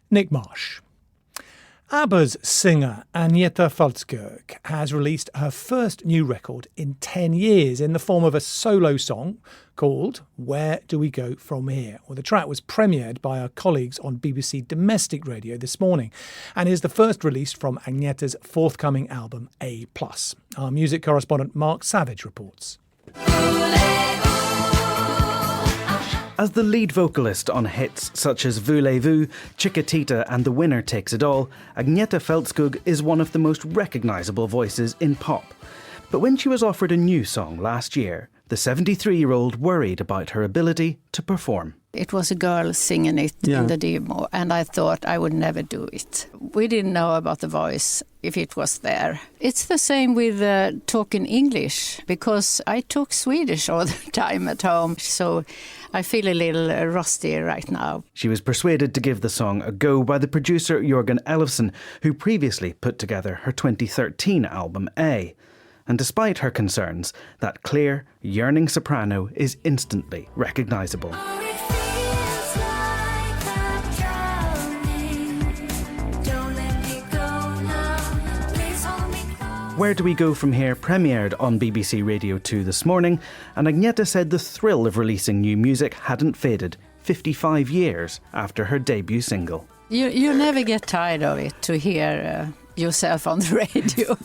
Nick Marsh. ABBA's singer Agneta Faltskog has released her first new record in 10 years in the form of a solo song called Where Do We Go From Here? Well, the track was premiered by our colleagues on BBC Domestic Radio this morning and is the first release from Agneta's forthcoming album A+. Our music correspondent Mark Savage reports. As the lead vocalist on hits such as Voulez-Vous, Chiquitita and The Winner Takes It All, Agneta Faltskog is one of the most recognisable voices in pop. But when she was offered a new song last year, the 73-year-old worried about her ability to perform. It was a girl singing it in the demo, and I thought I would never do it. We didn't know about the voice, if it was there. It's the same with talking English, because I talk Swedish all the time at home, so I feel a little rusty right now. She was persuaded to give the song a go by the producer Jörgen Elofsson, who previously put together her 2013 album A. And despite her concerns, that clear, yearning soprano is instantly recognisable. Where Do We Go From Here premiered on BBC Radio 2 this morning, and Agneta said the thrill of releasing new music hadn't faded 55 years after her debut single. You never get tired of it, to hear yourself on the radio.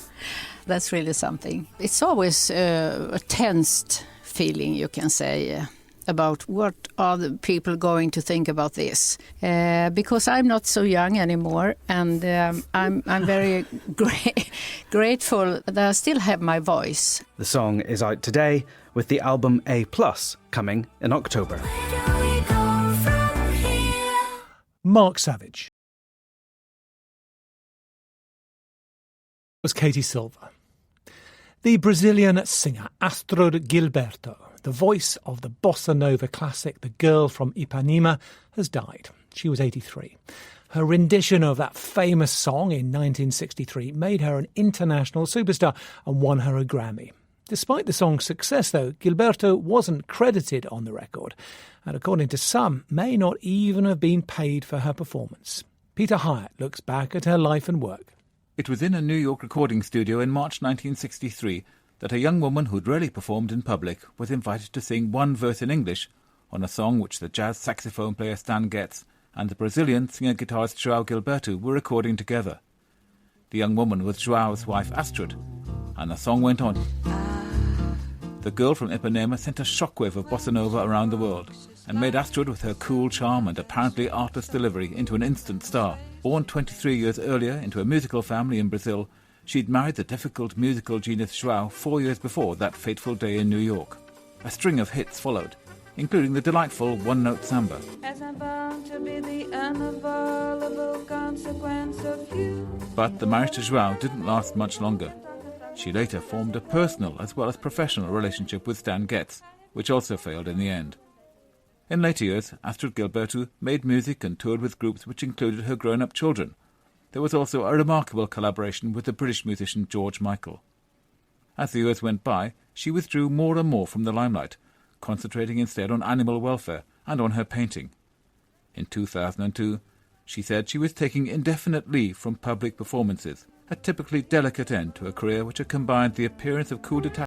That's really something. It's always a tensed feeling, you can say, about what are the people going to think about this. Because I'm not so young anymore, and I'm very grateful that I still have my voice. The song is out today, with the album A+ coming in October. Mark Savage. Was Katie Silver. The Brazilian singer Astrud Gilberto, the voice of the bossa nova classic The Girl from Ipanema, has died. She was 83. Her rendition of that famous song in 1963 made her an international superstar and won her a Grammy. Despite the song's success, though, Gilberto wasn't credited on the record, and according to some, may not even have been paid for her performance. Peter Hyatt looks back at her life and work. It was in a New York recording studio in March 1963 that a young woman who'd rarely performed in public was invited to sing one verse in English on a song which the jazz saxophone player Stan Getz and the Brazilian singer-guitarist João Gilberto were recording together. The young woman was João's wife Astrud, and the song went on. The Girl from Ipanema sent a shockwave of bossa nova around the world and made Astrud, with her cool charm and apparently artless delivery, into an instant star. Born 23 years earlier into a musical family in Brazil, she'd married the difficult musical genius João 4 years before that fateful day in New York. A string of hits followed, including the delightful one-note samba. As I'm bound to be the unavoidable consequence of you. But the marriage to João didn't last much longer. She later formed a personal as well as professional relationship with Stan Getz, which also failed in the end. In later years, Astrid Gilberto made music and toured with groups which included her grown-up children. There was also a remarkable collaboration with the British musician George Michael. As the years went by, she withdrew more and more from the limelight, concentrating instead on animal welfare and on her painting. In 2002, she said she was taking indefinite leave from public performances, a typically delicate end to a career which had combined the appearance of coup d'etat